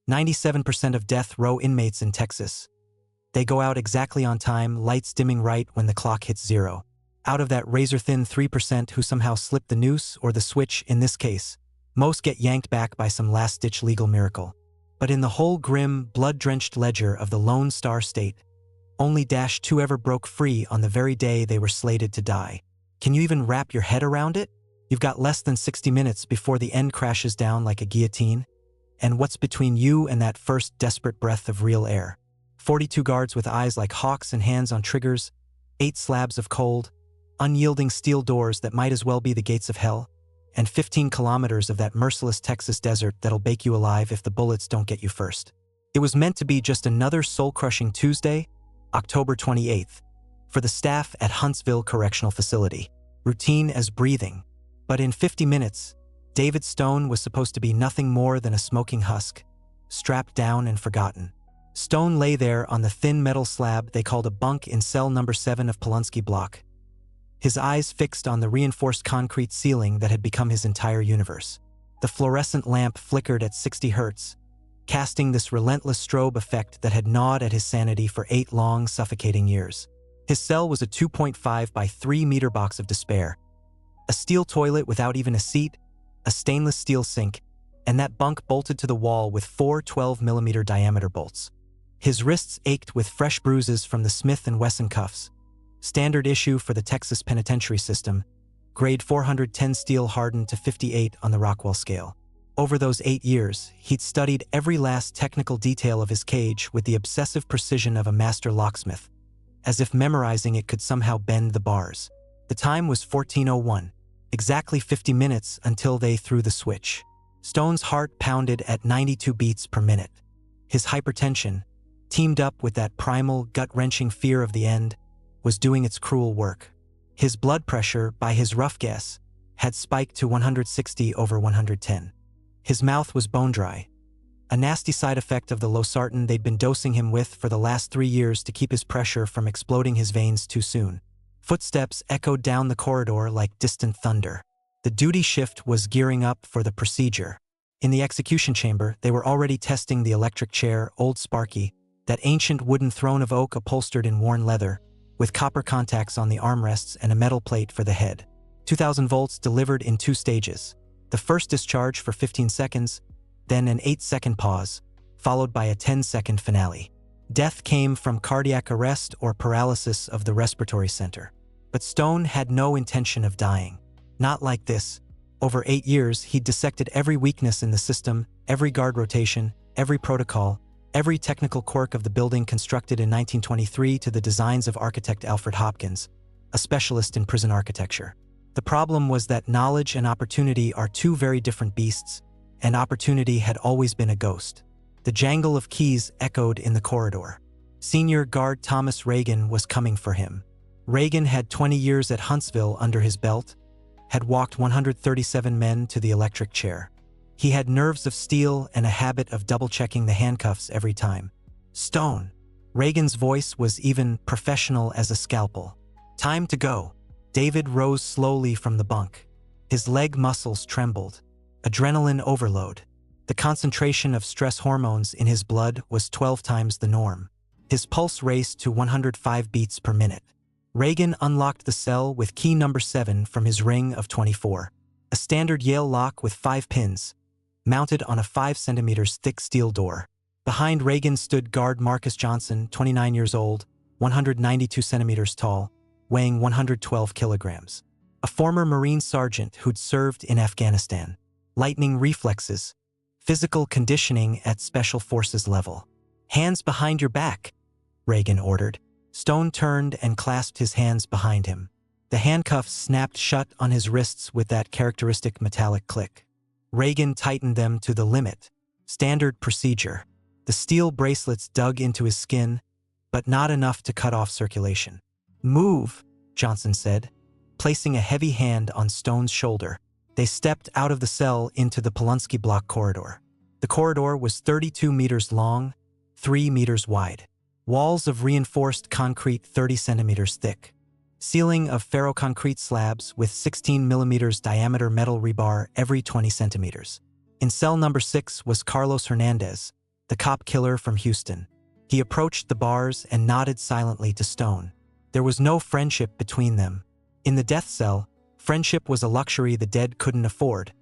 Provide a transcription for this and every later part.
97% of death row inmates in Texas. They go out exactly on time, lights dimming right when the clock hits 0. Out of that razor-thin 3% who somehow slip the noose or the switch in this case, most get yanked back by some last-ditch legal miracle. But in the whole grim, blood-drenched ledger of the Lone Star State, only -2 ever broke free on the very day they were slated to die. Can you even wrap your head around it? You've got less than 60 minutes before the end crashes down like a guillotine. And what's between you and that first desperate breath of real air? 42 guards with eyes like hawks and hands on triggers, 8 slabs of cold, unyielding steel doors that might as well be the gates of hell, and 15 kilometers of that merciless Texas desert that'll bake you alive if the bullets don't get you first. It was meant to be just another soul-crushing Tuesday, October 28th, for the staff at Huntsville Correctional Facility. Routine as breathing. But in 50 minutes, David Stone was supposed to be nothing more than a smoking husk, strapped down and forgotten. Stone lay there on the thin metal slab they called a bunk in cell number 7 of Polunsky block, his eyes fixed on the reinforced concrete ceiling that had become his entire universe. The fluorescent lamp flickered at 60 hertz, casting this relentless strobe effect that had gnawed at his sanity for 8 long, suffocating years. His cell was a 2.5 by 3 meter box of despair. A steel toilet without even a seat, a stainless steel sink, and that bunk bolted to the wall with 4 12mm diameter bolts. His wrists ached with fresh bruises from the Smith & Wesson cuffs, standard issue for the Texas penitentiary system, grade 410 steel hardened to 58 on the Rockwell scale. Over those 8 years, he'd studied every last technical detail of his cage with the obsessive precision of a master locksmith, as if memorizing it could somehow bend the bars. The time was 14:01, exactly 50 minutes until they threw the switch. Stone's heart pounded at 92 beats per minute. His hypertension, teamed up with that primal, gut-wrenching fear of the end, was doing its cruel work. His blood pressure, by his rough guess, had spiked to 160/110. His mouth was bone-dry, a nasty side effect of the losartan they'd been dosing him with for the last 3 years to keep his pressure from exploding his veins too soon. Footsteps echoed down the corridor like distant thunder. The duty shift was gearing up for the procedure. In the execution chamber, they were already testing the electric chair, old Sparky, that ancient wooden throne of oak upholstered in worn leather, with copper contacts on the armrests and a metal plate for the head. 2,000 volts delivered in 2 stages. The first discharge for 15 seconds, then an 8-second pause, followed by a 10-second finale. Death came from cardiac arrest or paralysis of the respiratory center. But Stone had no intention of dying. Not like this. Over 8 years, he'd dissected every weakness in the system, every guard rotation, every protocol, every technical quirk of the building constructed in 1923 to the designs of architect Alfred Hopkins, a specialist in prison architecture. The problem was that knowledge and opportunity are 2 very different beasts, and opportunity had always been a ghost. The jangle of keys echoed in the corridor. Senior guard Thomas Reagan was coming for him. Reagan had 20 years at Huntsville under his belt, had walked 137 men to the electric chair. He had nerves of steel and a habit of double-checking the handcuffs every time. Stone. Reagan's voice was even professional as a scalpel. Time to go. David rose slowly from the bunk. His leg muscles trembled. Adrenaline overload. The concentration of stress hormones in his blood was 12 times the norm. His pulse raced to 105 beats per minute. Reagan unlocked the cell with key number 7 from his ring of 24. A standard Yale lock with 5 pins, mounted on a 5 centimeters thick steel door. Behind Reagan stood guard Marcus Johnson, 29 years old, 192 centimeters tall, weighing 112 kilograms. A former Marine sergeant who'd served in Afghanistan. Lightning reflexes. Physical conditioning at Special Forces level. Hands behind your back, Reagan ordered. Stone turned and clasped his hands behind him. The handcuffs snapped shut on his wrists with that characteristic metallic click. Reagan tightened them to the limit. Standard procedure. The steel bracelets dug into his skin, but not enough to cut off circulation. Move, Johnson said, placing a heavy hand on Stone's shoulder. They stepped out of the cell into the Polunsky block corridor. The corridor was 32 meters long, 3 meters wide. Walls of reinforced concrete 30 centimeters thick. Ceiling of ferroconcrete slabs with 16 millimeters diameter metal rebar every 20 centimeters. In cell number 6 was Carlos Hernandez, the cop killer from Houston. He approached the bars and nodded silently to Stone. There was no friendship between them. In the death cell, friendship was a luxury the dead couldn't afford.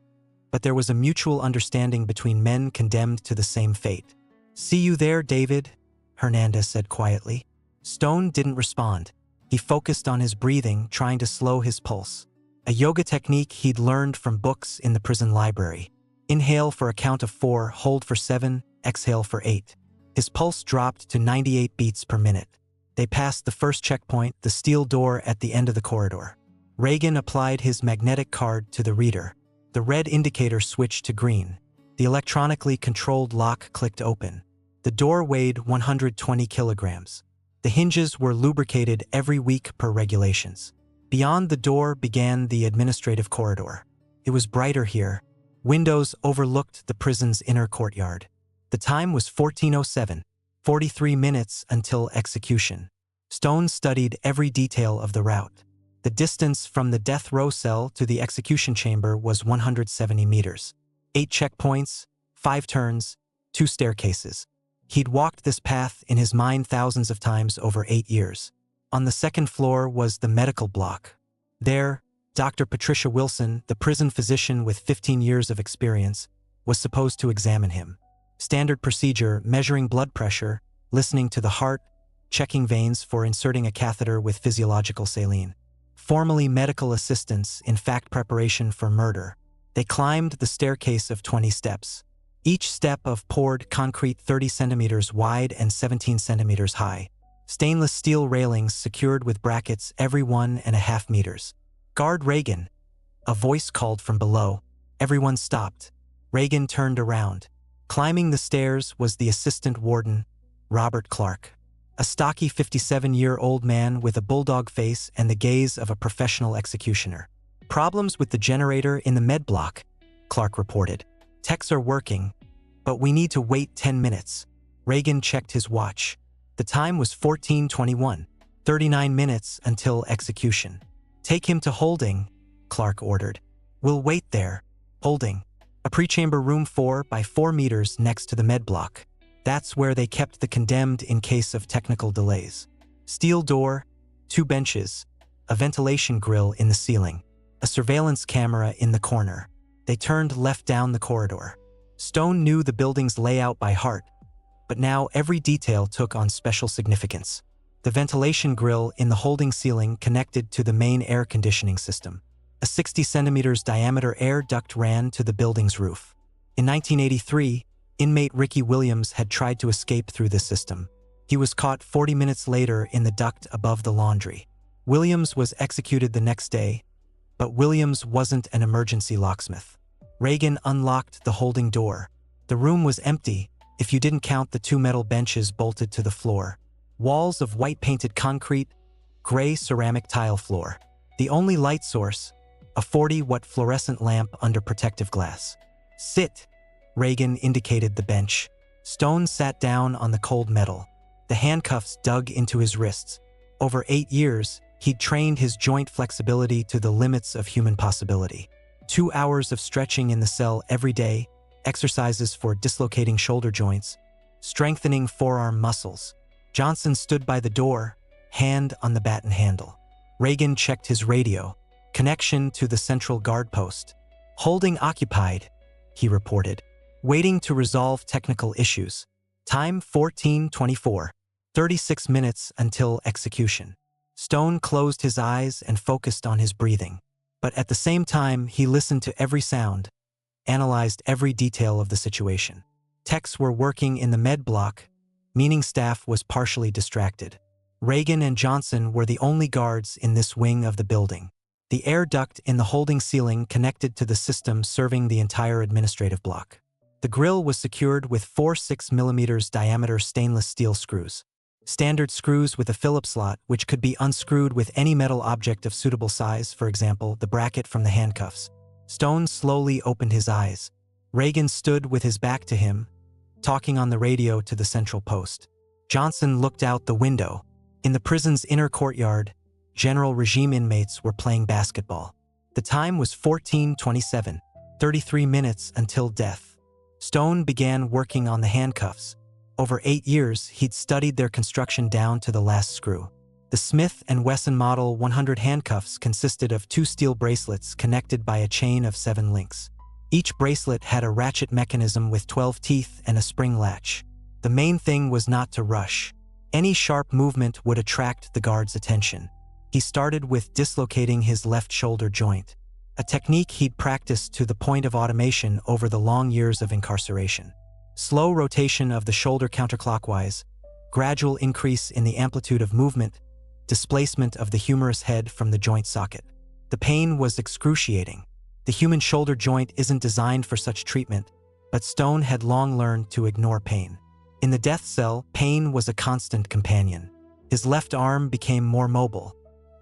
But there was a mutual understanding between men condemned to the same fate. "See you there, David," Hernandez said quietly. Stone didn't respond. He focused on his breathing, trying to slow his pulse. A yoga technique he'd learned from books in the prison library. Inhale for a count of 4, hold for 7, exhale for 8. His pulse dropped to 98 beats per minute. They passed the first checkpoint, the steel door at the end of the corridor. Reagan applied his magnetic card to the reader. The red indicator switched to green. The electronically controlled lock clicked open. The door weighed 120 kilograms. The hinges were lubricated every week per regulations. Beyond the door began the administrative corridor. It was brighter here. Windows overlooked the prison's inner courtyard. The time was 14:07, 43 minutes until execution. Stone studied every detail of the route. The distance from the death row cell to the execution chamber was 170 meters. 8 checkpoints, 5 turns, 2 staircases. He'd walked this path in his mind thousands of times over 8 years. On the second floor was the medical block. There, Dr. Patricia Wilson, the prison physician with 15 years of experience, was supposed to examine him. Standard procedure: measuring blood pressure, listening to the heart, checking veins for inserting a catheter with physiological saline. Formally medical assistance, in fact preparation for murder. They climbed the staircase of 20 steps. Each step of poured concrete 30 centimeters wide and 17 centimeters high. Stainless steel railings secured with brackets every 1.5 meters. "Guard Reagan," a voice called from below. Everyone stopped. Reagan turned around. Climbing the stairs was the assistant warden, Robert Clark. A stocky 57-year-old man with a bulldog face and the gaze of a professional executioner. "Problems with the generator in the med block," Clark reported. "Techs are working, but we need to wait 10 minutes. Reagan checked his watch. The time was 14:21, 39 minutes until execution. "Take him to holding," Clark ordered. "We'll wait there." Holding. A pre-chamber room 4 by 4 meters next to the med block. That's where they kept the condemned in case of technical delays. Steel door, 2 benches, a ventilation grill in the ceiling, a surveillance camera in the corner. They turned left down the corridor. Stone knew the building's layout by heart, but now every detail took on special significance. The ventilation grill in the holding ceiling connected to the main air conditioning system. A 60 centimeters diameter air duct ran to the building's roof. In 1983, inmate Ricky Williams had tried to escape through this system. He was caught 40 minutes later in the duct above the laundry. Williams was executed the next day, but Williams wasn't an emergency locksmith. Reagan unlocked the holding door. The room was empty, if you didn't count the 2 metal benches bolted to the floor. Walls of white-painted concrete, gray ceramic tile floor. The only light source, a 40-watt fluorescent lamp under protective glass. "Sit," Reagan indicated the bench. Stone sat down on the cold metal. The handcuffs dug into his wrists. Over 8 years, he'd trained his joint flexibility to the limits of human possibility. 2 hours of stretching in the cell every day, exercises for dislocating shoulder joints, strengthening forearm muscles. Johnson stood by the door, hand on the baton handle. Reagan checked his radio. Connection to the central guard post. "Holding occupied," he reported. "Waiting to resolve technical issues. Time 14:24, 36 minutes until execution." Stone closed his eyes and focused on his breathing. But at the same time, he listened to every sound, analyzed every detail of the situation. Techs were working in the med block, meaning staff was partially distracted. Reagan and Johnson were the only guards in this wing of the building. The air duct in the holding ceiling connected to the system serving the entire administrative block. The grill was secured with 4 6mm diameter stainless steel screws. Standard screws with a Phillips slot which could be unscrewed with any metal object of suitable size, for example, the bracket from the handcuffs. Stone slowly opened his eyes. Reagan stood with his back to him, talking on the radio to the central post. Johnson looked out the window. In the prison's inner courtyard, general regime inmates were playing basketball. The time was 14:27, 33 minutes until death. Stone began working on the handcuffs. Over 8 years, he'd studied their construction down to the last screw. The Smith & Wesson Model 100 handcuffs consisted of 2 steel bracelets connected by a chain of 7 links. Each bracelet had a ratchet mechanism with 12 teeth and a spring latch. The main thing was not to rush. Any sharp movement would attract the guard's attention. He started with dislocating his left shoulder joint, a technique he'd practiced to the point of automation over the long years of incarceration. Slow rotation of the shoulder counterclockwise, gradual increase in the amplitude of movement, displacement of the humerus head from the joint socket. The pain was excruciating. The human shoulder joint isn't designed for such treatment, but Stone had long learned to ignore pain. In the death cell, pain was a constant companion. His left arm became more mobile.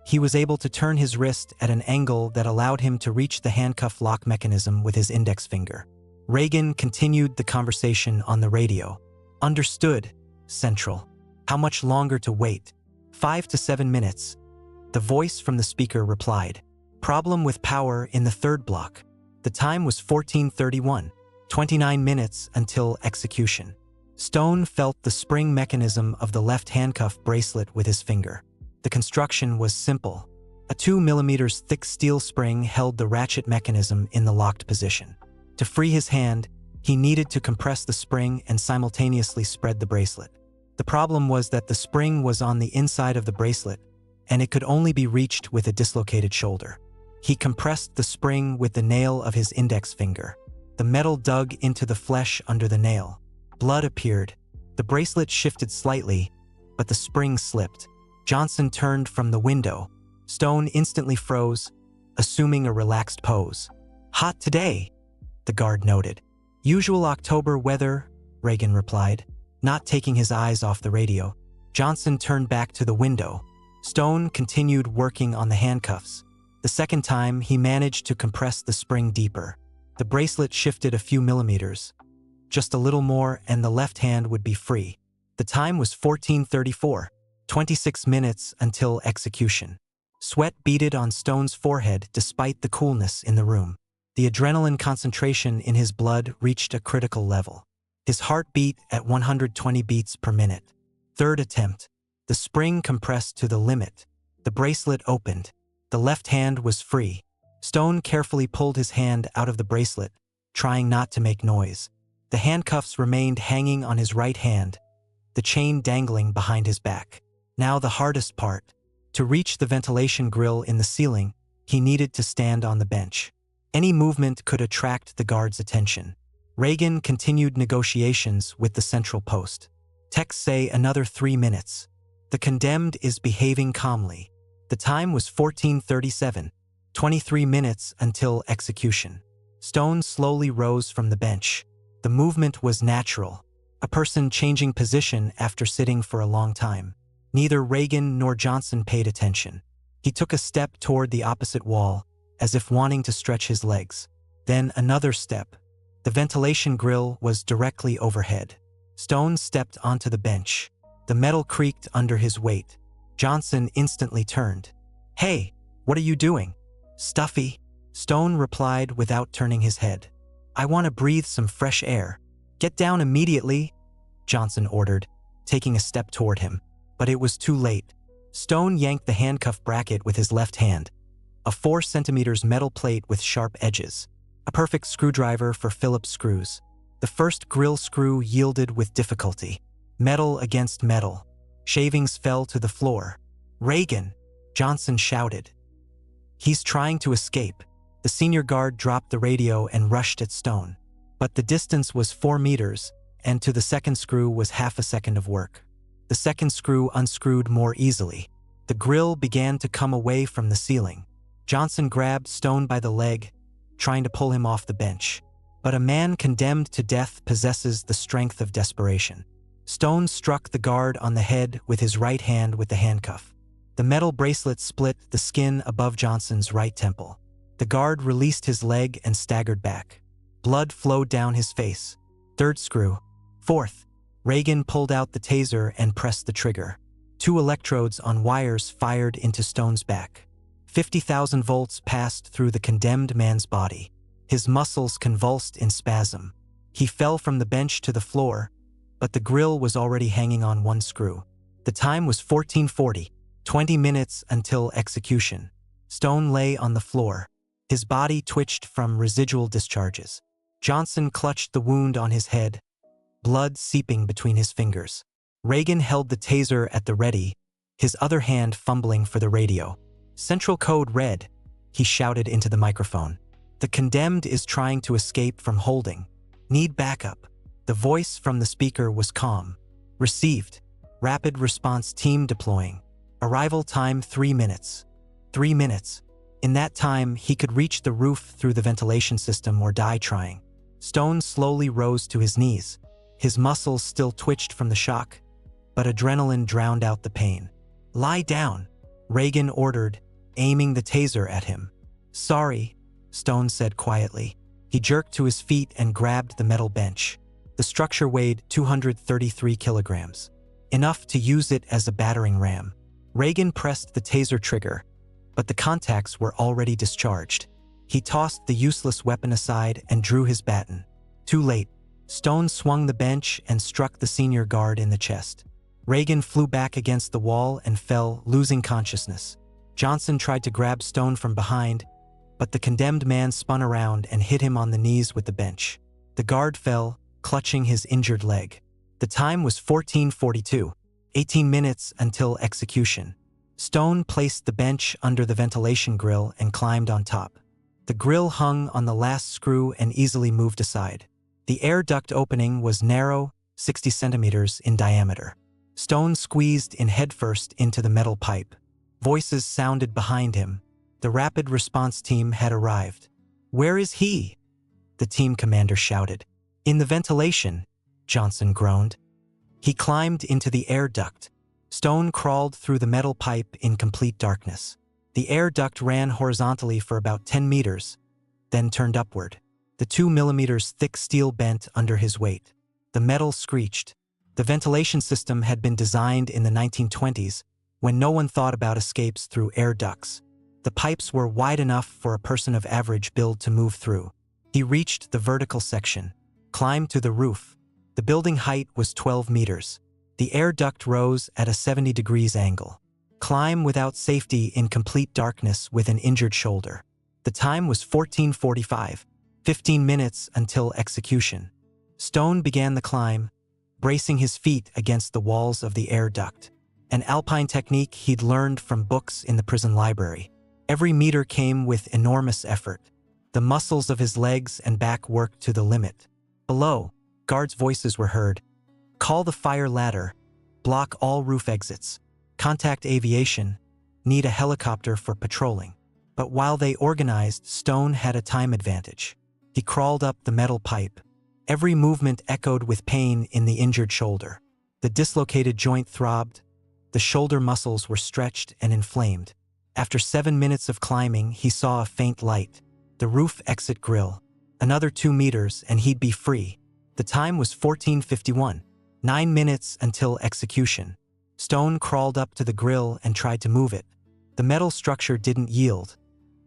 He was able to turn his wrist at an angle that allowed him to reach the handcuff lock mechanism with his index finger. Reagan continued the conversation on the radio. "Understood, Central. How much longer to wait?" 5 to 7 minutes. The voice from the speaker replied. "Problem with power in the 3rd block. The time was 14:31, 29 minutes until execution." Stone felt the spring mechanism of the left handcuff bracelet with his finger. The construction was simple. A 2 mm thick steel spring held the ratchet mechanism in the locked position. To free his hand, he needed to compress the spring and simultaneously spread the bracelet. The problem was that the spring was on the inside of the bracelet, and it could only be reached with a dislocated shoulder. He compressed the spring with the nail of his index finger. The metal dug into the flesh under the nail. Blood appeared. The bracelet shifted slightly, but the spring slipped. Johnson turned from the window. Stone instantly froze, assuming a relaxed pose. "Hot today," the guard noted. "Usual October weather," Reagan replied, not taking his eyes off the radio. Johnson turned back to the window. Stone continued working on the handcuffs. The second time, he managed to compress the spring deeper. The bracelet shifted a few millimeters. Just a little more and the left hand would be free. The time was 14:34, 26 minutes until execution. Sweat beaded on Stone's forehead despite the coolness in the room. The adrenaline concentration in his blood reached a critical level. His heart beat at 120 beats per minute. 3rd attempt. The spring compressed to the limit. The bracelet opened. The left hand was free. Stone carefully pulled his hand out of the bracelet, trying not to make noise. The handcuffs remained hanging on his right hand, the chain dangling behind his back. Now the hardest part. To reach the ventilation grill in the ceiling, he needed to stand on the bench. Any movement could attract the guard's attention. Reagan continued negotiations with the central post. Texts say another 3 minutes. The condemned is behaving calmly. The time was 14:37, 23 minutes until execution. Stone slowly rose from the bench. The movement was natural, a person changing position after sitting for a long time. Neither Reagan nor Johnson paid attention. He took a step toward the opposite wall, as if wanting to stretch his legs. Then another step. The ventilation grill was directly overhead. Stone stepped onto the bench. The metal creaked under his weight. Johnson instantly turned. "Hey, what are you doing?" "Stuffy," Stone replied without turning his head. "I want to breathe some fresh air." "Get down immediately," Johnson ordered, taking a step toward him. But it was too late. Stone yanked the handcuff bracket with his left hand, a 4 centimeters metal plate with sharp edges, a perfect screwdriver for Phillips screws. The first grill screw yielded with difficulty. Metal against metal. Shavings fell to the floor. "Reagan," Johnson shouted. "He's trying to escape." The senior guard dropped the radio and rushed at Stone. But the distance was 4 meters, and to the second screw was half a second of work. The second screw unscrewed more easily. The grill began to come away from the ceiling. Johnson grabbed Stone by the leg, trying to pull him off the bench. But a man condemned to death possesses the strength of desperation. Stone struck the guard on the head with his right hand with the handcuff. The metal bracelet split the skin above Johnson's right temple. The guard released his leg and staggered back. Blood flowed down his face. 3rd screw. 4th. Reagan pulled out the taser and pressed the trigger. 2 electrodes on wires fired into Stone's back. 50,000 volts passed through the condemned man's body. His muscles convulsed in spasm. He fell from the bench to the floor, but the grill was already hanging on one screw. The time was 14:40, 20 minutes until execution. Stone lay on the floor. His body twitched from residual discharges. Johnson clutched the wound on his head, blood seeping between his fingers. Reagan held the taser at the ready, his other hand fumbling for the radio. "Central code red," he shouted into the microphone. "The condemned is trying to escape from holding. Need backup." The voice from the speaker was calm. "Received. Rapid response team deploying. Arrival time 3 minutes. 3 minutes. In that time, he could reach the roof through the ventilation system or die trying." Stone slowly rose to his knees. His muscles still twitched from the shock, but adrenaline drowned out the pain. "Lie down," Reagan ordered, aiming the taser at him. "Sorry," Stone said quietly. He jerked to his feet and grabbed the metal bench. The structure weighed 233 kilograms, enough to use it as a battering ram. Reagan pressed the taser trigger, but the contacts were already discharged. He tossed the useless weapon aside and drew his baton. Too late. Stone swung the bench and struck the senior guard in the chest. Reagan flew back against the wall and fell, losing consciousness. Johnson tried to grab Stone from behind, but the condemned man spun around and hit him on the knees with the bench. The guard fell, clutching his injured leg. The time was 14:42, 18 minutes until execution. Stone placed the bench under the ventilation grill and climbed on top. The grill hung on the last screw and easily moved aside. The air duct opening was narrow, 60 centimeters in diameter. Stone squeezed in headfirst into the metal pipe. Voices sounded behind him. The rapid response team had arrived. "Where is he?" the team commander shouted. "In the ventilation," Johnson groaned. He climbed into the air duct. Stone crawled through the metal pipe in complete darkness. The air duct ran horizontally for about 10 meters, then turned upward. The 2 millimeters thick steel bent under his weight. The metal screeched. The ventilation system had been designed in the 1920s, when no one thought about escapes through air ducts. The pipes were wide enough for a person of average build to move through. He reached the vertical section, climbed to the roof. The building height was 12 meters. The air duct rose at a 70 degrees angle. Climb without safety in complete darkness with an injured shoulder. The time was 14:45, 15 minutes until execution. Stone began the climb, bracing his feet against the walls of the air duct. An alpine technique he'd learned from books in the prison library. Every meter came with enormous effort. The muscles of his legs and back worked to the limit. Below, guards' voices were heard. "Call the fire ladder. Block all roof exits. Contact aviation. Need a helicopter for patrolling." But while they organized, Stone had a time advantage. He crawled up the metal pipe. Every movement echoed with pain in the injured shoulder. The dislocated joint throbbed. The shoulder muscles were stretched and inflamed. After 7 minutes of climbing, he saw a faint light. The roof exit grill. Another 2 meters and he'd be free. The time was 14:51, 9 minutes until execution. Stone crawled up to the grill and tried to move it. The metal structure didn't yield.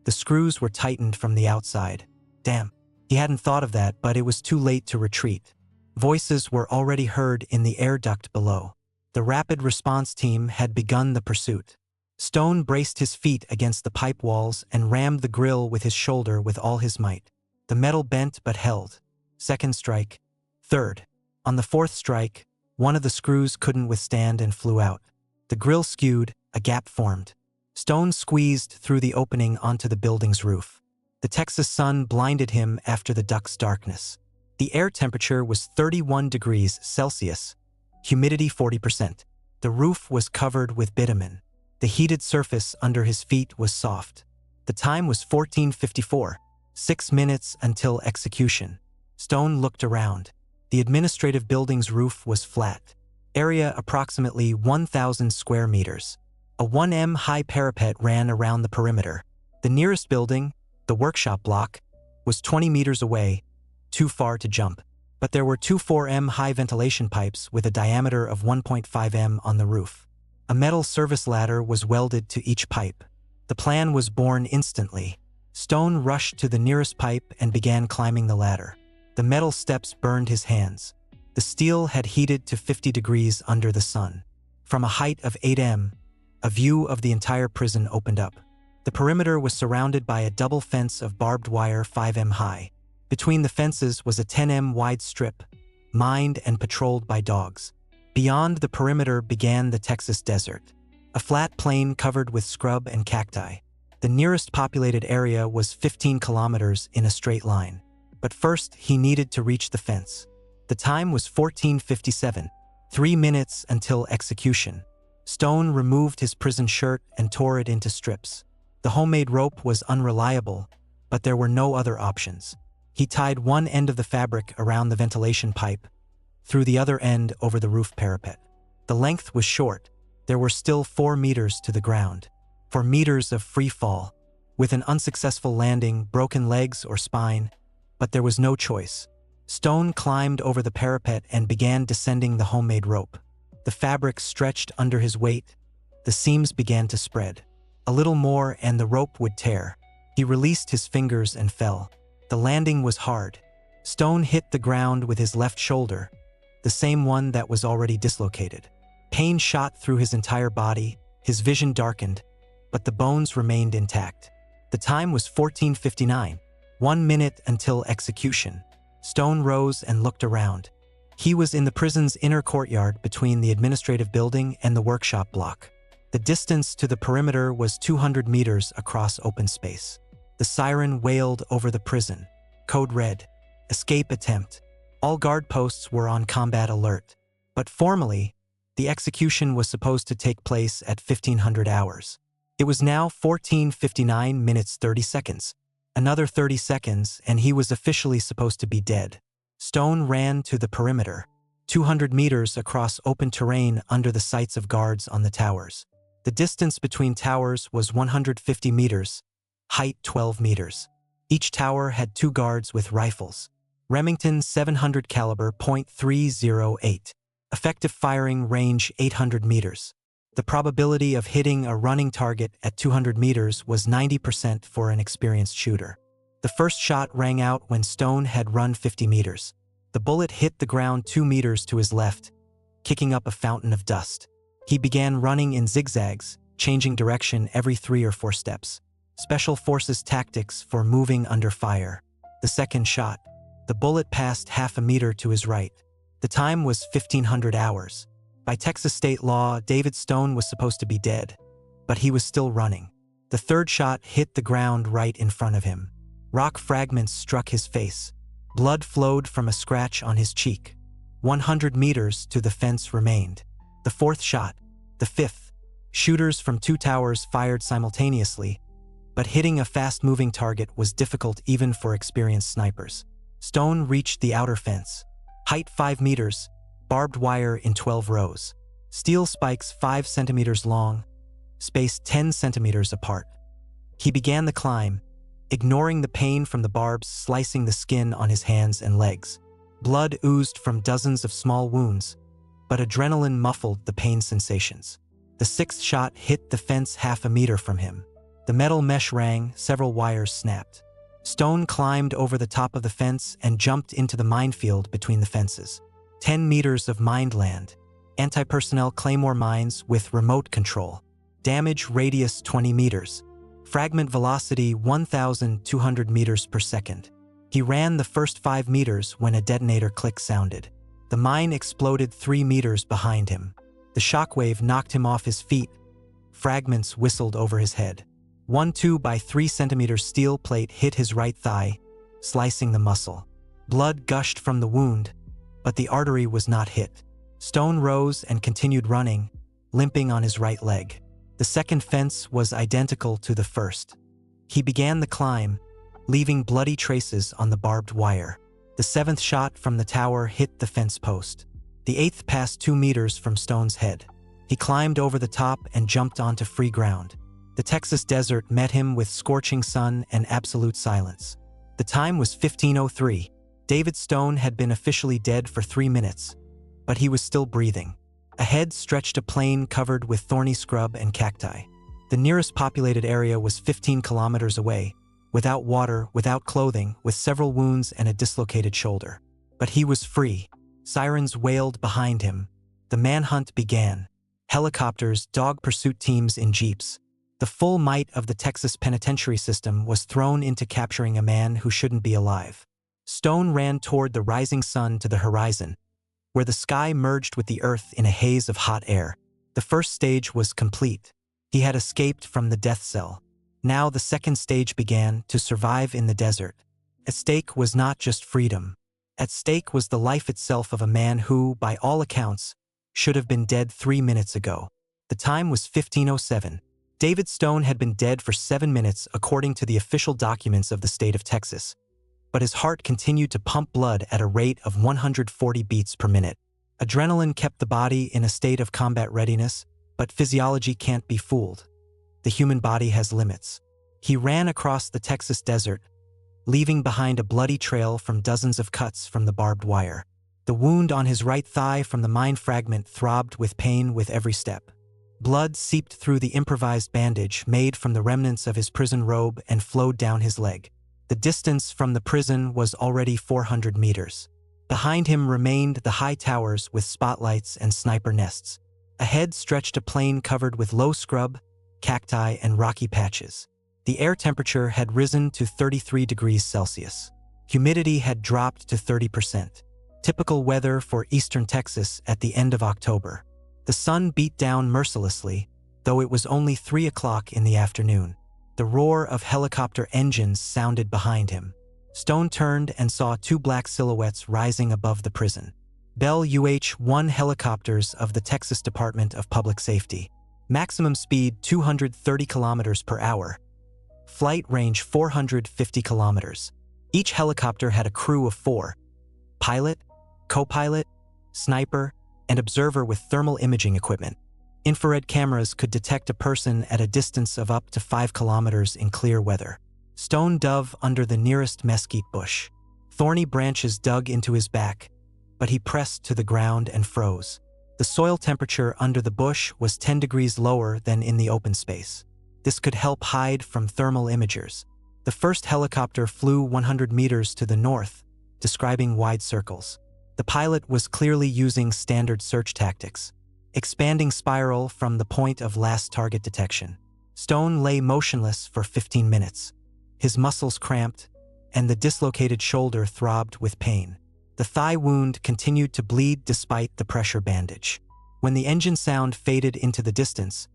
The screws were tightened from the outside. Damn, he hadn't thought of that, but it was too late to retreat. Voices were already heard in the air duct below. The rapid response team had begun the pursuit. Stone braced his feet against the pipe walls and rammed the grill with his shoulder with all his might. The metal bent but held. Second strike. Third. On the fourth strike, one of the screws couldn't withstand and flew out. The grill skewed, a gap formed. Stone squeezed through the opening onto the building's roof. The Texas sun blinded him after the duct's darkness. The air temperature was 31 degrees Celsius, humidity 40%. The roof was covered with bitumen. The heated surface under his feet was soft. The time was 14:54, 6 minutes until execution. Stone looked around. The administrative building's roof was flat. Area approximately 1,000 square meters. A 1 m high parapet ran around the perimeter. The nearest building, the workshop block, was 20 meters away, too far to jump. But there were 2 4 m high ventilation pipes with a diameter of 1.5 m on the roof. A metal service ladder was welded to each pipe. The plan was born instantly. Stone rushed to the nearest pipe and began climbing the ladder. The metal steps burned his hands. The steel had heated to 50 degrees under the sun. From a height of 8 m, a view of the entire prison opened up. The perimeter was surrounded by a double fence of barbed wire 5 m high. Between the fences was a 10 m wide strip, mined and patrolled by dogs. Beyond the perimeter began the Texas desert, a flat plain covered with scrub and cacti. The nearest populated area was 15 kilometers in a straight line. But first, he needed to reach the fence. The time was 14:57, 3 minutes until execution. Stone removed his prison shirt and tore it into strips. The homemade rope was unreliable, but there were no other options. He tied one end of the fabric around the ventilation pipe, threw the other end over the roof parapet. The length was short. There were still 4 meters to the ground. 4 meters of free fall, with an unsuccessful landing, broken legs or spine, but there was no choice. Stone climbed over the parapet and began descending the homemade rope. The fabric stretched under his weight. The seams began to spread. A little more and the rope would tear. He released his fingers and fell. The landing was hard. Stone hit the ground with his left shoulder, the same one that was already dislocated. Pain shot through his entire body, his vision darkened, but the bones remained intact. The time was 14:59, 1 minute until execution. Stone rose and looked around. He was in the prison's inner courtyard between the administrative building and the workshop block. The distance to the perimeter was 200 meters across open space. The siren wailed over the prison. Code red. Escape attempt. All guard posts were on combat alert. But formally, the execution was supposed to take place at 1500 hours. It was now 14:59 minutes 30 seconds. Another 30 seconds, and he was officially supposed to be dead. Stone ran to the perimeter, 200 meters across open terrain under the sights of guards on the towers. The distance between towers was 150 meters, height 12 meters. Each tower had 2 guards with rifles. Remington 700 caliber .308. Effective firing range 800 meters. The probability of hitting a running target at 200 meters was 90% for an experienced shooter. The first shot rang out when Stone had run 50 meters. The bullet hit the ground 2 meters to his left, kicking up a fountain of dust. He began running in zigzags, changing direction every 3 or 4 steps. Special Forces tactics for moving under fire. The second shot. The bullet passed half a meter to his right. The time was 1500 hours. By Texas state law, David Stone was supposed to be dead, but he was still running. The third shot hit the ground right in front of him. Rock fragments struck his face. Blood flowed from a scratch on his cheek. 100 meters to the fence remained. The fourth shot, the fifth. Shooters from 2 towers fired simultaneously, but hitting a fast-moving target was difficult even for experienced snipers. Stone reached the outer fence. Height 5 meters, barbed wire in 12 rows. Steel spikes 5 centimeters long, spaced 10 centimeters apart. He began the climb, ignoring the pain from the barbs slicing the skin on his hands and legs. Blood oozed from dozens of small wounds, but adrenaline muffled the pain sensations. The 6th shot hit the fence half a meter from him. The metal mesh rang, several wires snapped. Stone climbed over the top of the fence and jumped into the minefield between the fences. 10 meters of mined land. Anti-personnel claymore mines with remote control. Damage radius 20 meters. Fragment velocity 1,200 meters per second. He ran the first 5 meters when a detonator click sounded. The mine exploded 3 meters behind him. The shockwave knocked him off his feet. Fragments whistled over his head. 1 2 by 3 centimeter steel plate hit his right thigh, slicing the muscle. Blood gushed from the wound, but the artery was not hit. Stone rose and continued running, limping on his right leg. The second fence was identical to the first. He began the climb, leaving bloody traces on the barbed wire. The 7th shot from the tower hit the fence post. The 8th passed 2 meters from Stone's head. He climbed over the top and jumped onto free ground. The Texas desert met him with scorching sun and absolute silence. The time was 15:03. David Stone had been officially dead for 3 minutes, but he was still breathing. Ahead stretched a plain covered with thorny scrub and cacti. The nearest populated area was 15 kilometers away, without water, without clothing, with several wounds and a dislocated shoulder. But he was free. Sirens wailed behind him. The manhunt began. Helicopters, dog pursuit teams in jeeps. The full might of the Texas penitentiary system was thrown into capturing a man who shouldn't be alive. Stone ran toward the rising sun to the horizon, where the sky merged with the earth in a haze of hot air. The first stage was complete. He had escaped from the death cell. Now the second stage began, to survive in the desert. At stake was not just freedom. At stake was the life itself of a man who, by all accounts, should have been dead 3 minutes ago. The time was 15:07. David Stone had been dead for 7 minutes according to the official documents of the state of Texas. But his heart continued to pump blood at a rate of 140 beats per minute. Adrenaline kept the body in a state of combat readiness, but physiology can't be fooled. The human body has limits. He ran across the Texas desert, leaving behind a bloody trail from dozens of cuts from the barbed wire. The wound on his right thigh from the mine fragment throbbed with pain with every step. Blood seeped through the improvised bandage made from the remnants of his prison robe and flowed down his leg. The distance from the prison was already 400 meters. Behind him remained the high towers with spotlights and sniper nests. Ahead stretched a plain covered with low scrub, cacti, and rocky patches. The air temperature had risen to 33 degrees Celsius. Humidity had dropped to 30%. Typical weather for eastern Texas at the end of October. The sun beat down mercilessly, though it was only 3 o'clock in the afternoon. The roar of helicopter engines sounded behind him. Stone turned and saw 2 black silhouettes rising above the prison. Bell UH-1 helicopters of the Texas Department of Public Safety. Maximum speed 230 kilometers per hour. Flight range 450 kilometers. Each helicopter had a crew of 4: pilot, co-pilot, sniper, and observer with thermal imaging equipment. Infrared cameras could detect a person at a distance of up to 5 kilometers in clear weather. Stone dove under the nearest mesquite bush. Thorny branches dug into his back, but he pressed to the ground and froze. The soil temperature under the bush was 10 degrees lower than in the open space. This could help hide from thermal imagers. The first helicopter flew 100 meters to the north, describing wide circles. The pilot was clearly using standard search tactics, expanding spiral from the point of last target detection. Stone lay motionless for 15 minutes. His muscles cramped, and the dislocated shoulder throbbed with pain. The thigh wound continued to bleed despite the pressure bandage. When the engine sound faded into the distance,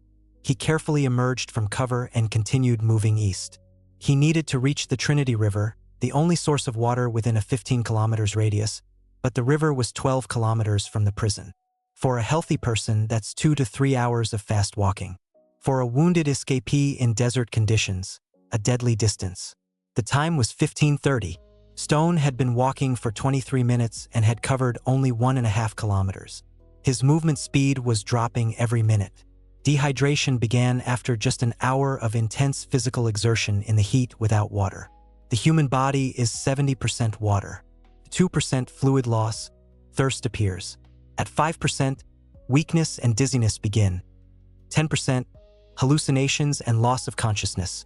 he carefully emerged from cover and continued moving east. He needed to reach the Trinity River, the only source of water within a 15 kilometers radius, but the river was 12 kilometers from the prison. For a healthy person, that's 2 to 3 hours of fast walking. For a wounded escapee in desert conditions, a deadly distance. The time was 15:30. Stone had been walking for 23 minutes and had covered only 1.5 kilometers. His movement speed was dropping every minute. Dehydration began after just an hour of intense physical exertion in the heat without water. The human body is 70% water. 2% fluid loss, thirst appears. At 5%, weakness and dizziness begin. 10%, hallucinations and loss of consciousness.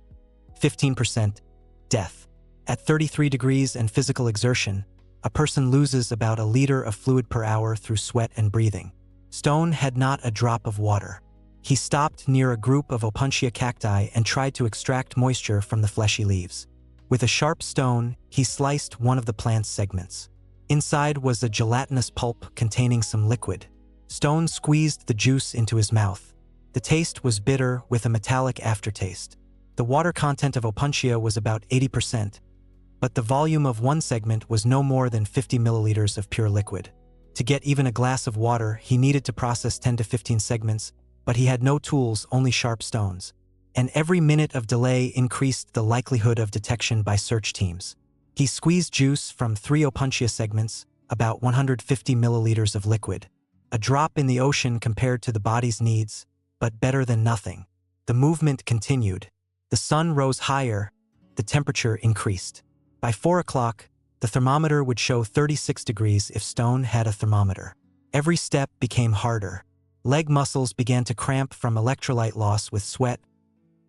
15%, death. At 33 degrees and physical exertion, a person loses about a liter of fluid per hour through sweat and breathing. Stone had not a drop of water. He stopped near a group of opuntia cacti and tried to extract moisture from the fleshy leaves. With a sharp stone, he sliced one of the plant's segments. Inside was a gelatinous pulp containing some liquid. Stone squeezed the juice into his mouth. The taste was bitter with a metallic aftertaste. The water content of opuntia was about 80%, but the volume of one segment was no more than 50 milliliters of pure liquid. To get even a glass of water, he needed to process 10 to 15 segments, but he had no tools, only sharp stones. And every minute of delay increased the likelihood of detection by search teams. He squeezed juice from 3 opuntia segments, about 150 milliliters of liquid. A drop in the ocean compared to the body's needs, but better than nothing. The movement continued. The sun rose higher, the temperature increased. By 4 o'clock, the thermometer would show 36 degrees if Stone had a thermometer. Every step became harder. Leg muscles began to cramp from electrolyte loss with sweat,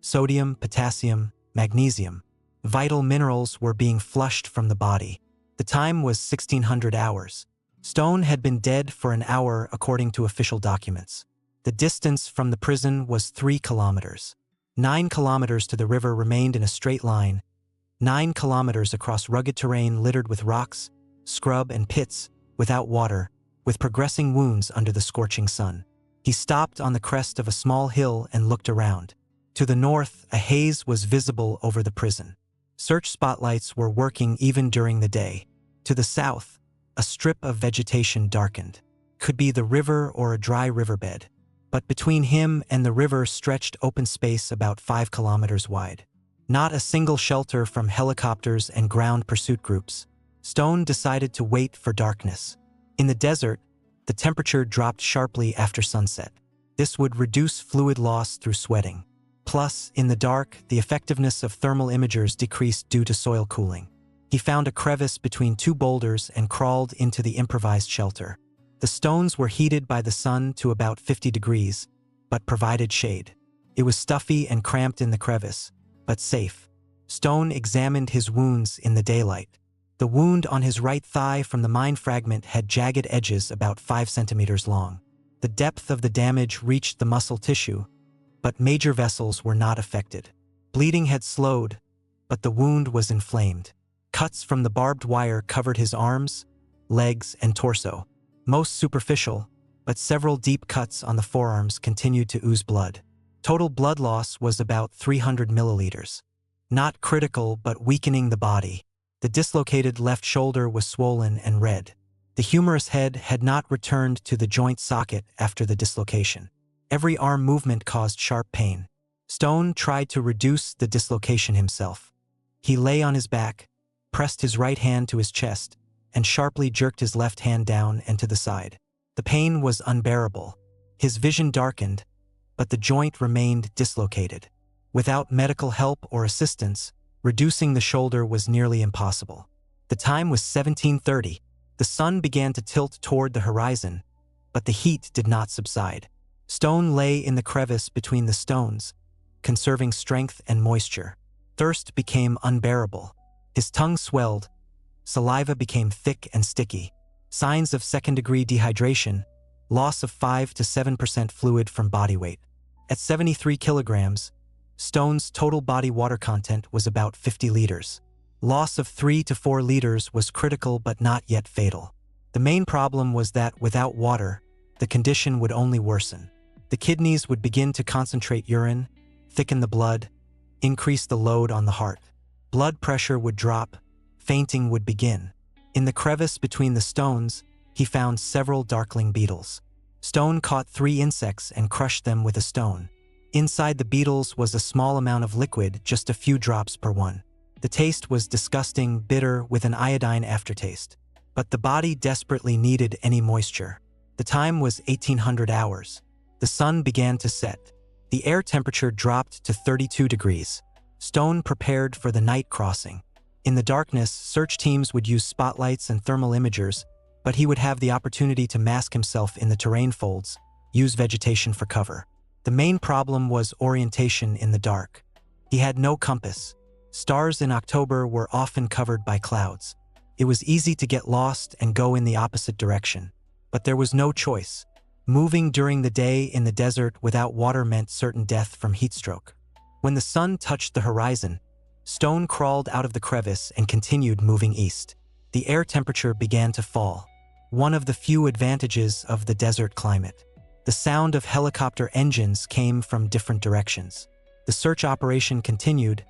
sodium, potassium, magnesium. Vital minerals were being flushed from the body. The time was 1600 hours. Stone had been dead for an hour according to official documents. The distance from the prison was 3 kilometers. 9 kilometers to the river remained in a straight line. 9 kilometers across rugged terrain littered with rocks, scrub, and pits, without water, with progressing wounds under the scorching sun. He stopped on the crest of a small hill and looked around. To the north, a haze was visible over the prison. Search spotlights were working even during the day. To the south, a strip of vegetation darkened. Could be the river or a dry riverbed. But between him and the river stretched open space about 5 kilometers wide. Not a single shelter from helicopters and ground pursuit groups. Stone decided to wait for darkness. In the desert, the temperature dropped sharply after sunset. This would reduce fluid loss through sweating. Plus, in the dark, the effectiveness of thermal imagers decreased due to soil cooling. He found a crevice between 2 boulders and crawled into the improvised shelter. The stones were heated by the sun to about 50 degrees, but provided shade. It was stuffy and cramped in the crevice, but safe. Stone examined his wounds in the daylight. The wound on his right thigh from the mine fragment had jagged edges about 5 centimeters long. The depth of the damage reached the muscle tissue, but major vessels were not affected. Bleeding had slowed, but the wound was inflamed. Cuts from the barbed wire covered his arms, legs, and torso. Most superficial, but several deep cuts on the forearms continued to ooze blood. Total blood loss was about 300 milliliters. Not critical, but weakening the body. The dislocated left shoulder was swollen and red. The humerus head had not returned to the joint socket after the dislocation. Every arm movement caused sharp pain. Stone tried to reduce the dislocation himself. He lay on his back, pressed his right hand to his chest, and sharply jerked his left hand down and to the side. The pain was unbearable. His vision darkened, but the joint remained dislocated. Without medical help or assistance, reducing the shoulder was nearly impossible. The time was 17:30. The sun began to tilt toward the horizon, but the heat did not subside. Stone lay in the crevice between the stones, conserving strength and moisture. Thirst became unbearable. His tongue swelled. Saliva became thick and sticky. Signs of second-degree dehydration, loss of 5 to 7% fluid from body weight. At 73 kilograms, Stone's total body water content was about 50 liters. Loss of 3 to 4 liters was critical but not yet fatal. The main problem was that without water, the condition would only worsen. The kidneys would begin to concentrate urine, thicken the blood, increase the load on the heart. Blood pressure would drop, fainting would begin. In the crevice between the stones, he found several darkling beetles. Stone caught 3 insects and crushed them with a stone. Inside the beetles was a small amount of liquid, just a few drops per one. The taste was disgusting, bitter, with an iodine aftertaste. But the body desperately needed any moisture. The time was 1800 hours. The sun began to set. The air temperature dropped to 32 degrees. Stone prepared for the night crossing. In the darkness, search teams would use spotlights and thermal imagers, but he would have the opportunity to mask himself in the terrain folds, use vegetation for cover. The main problem was orientation in the dark. He had no compass. Stars in October were often covered by clouds. It was easy to get lost and go in the opposite direction. But there was no choice. Moving during the day in the desert without water meant certain death from heat stroke. When the sun touched the horizon, Stone crawled out of the crevice and continued moving east. The air temperature began to fall. One of the few advantages of the desert climate. The sound of helicopter engines came from different directions. The search operation continued,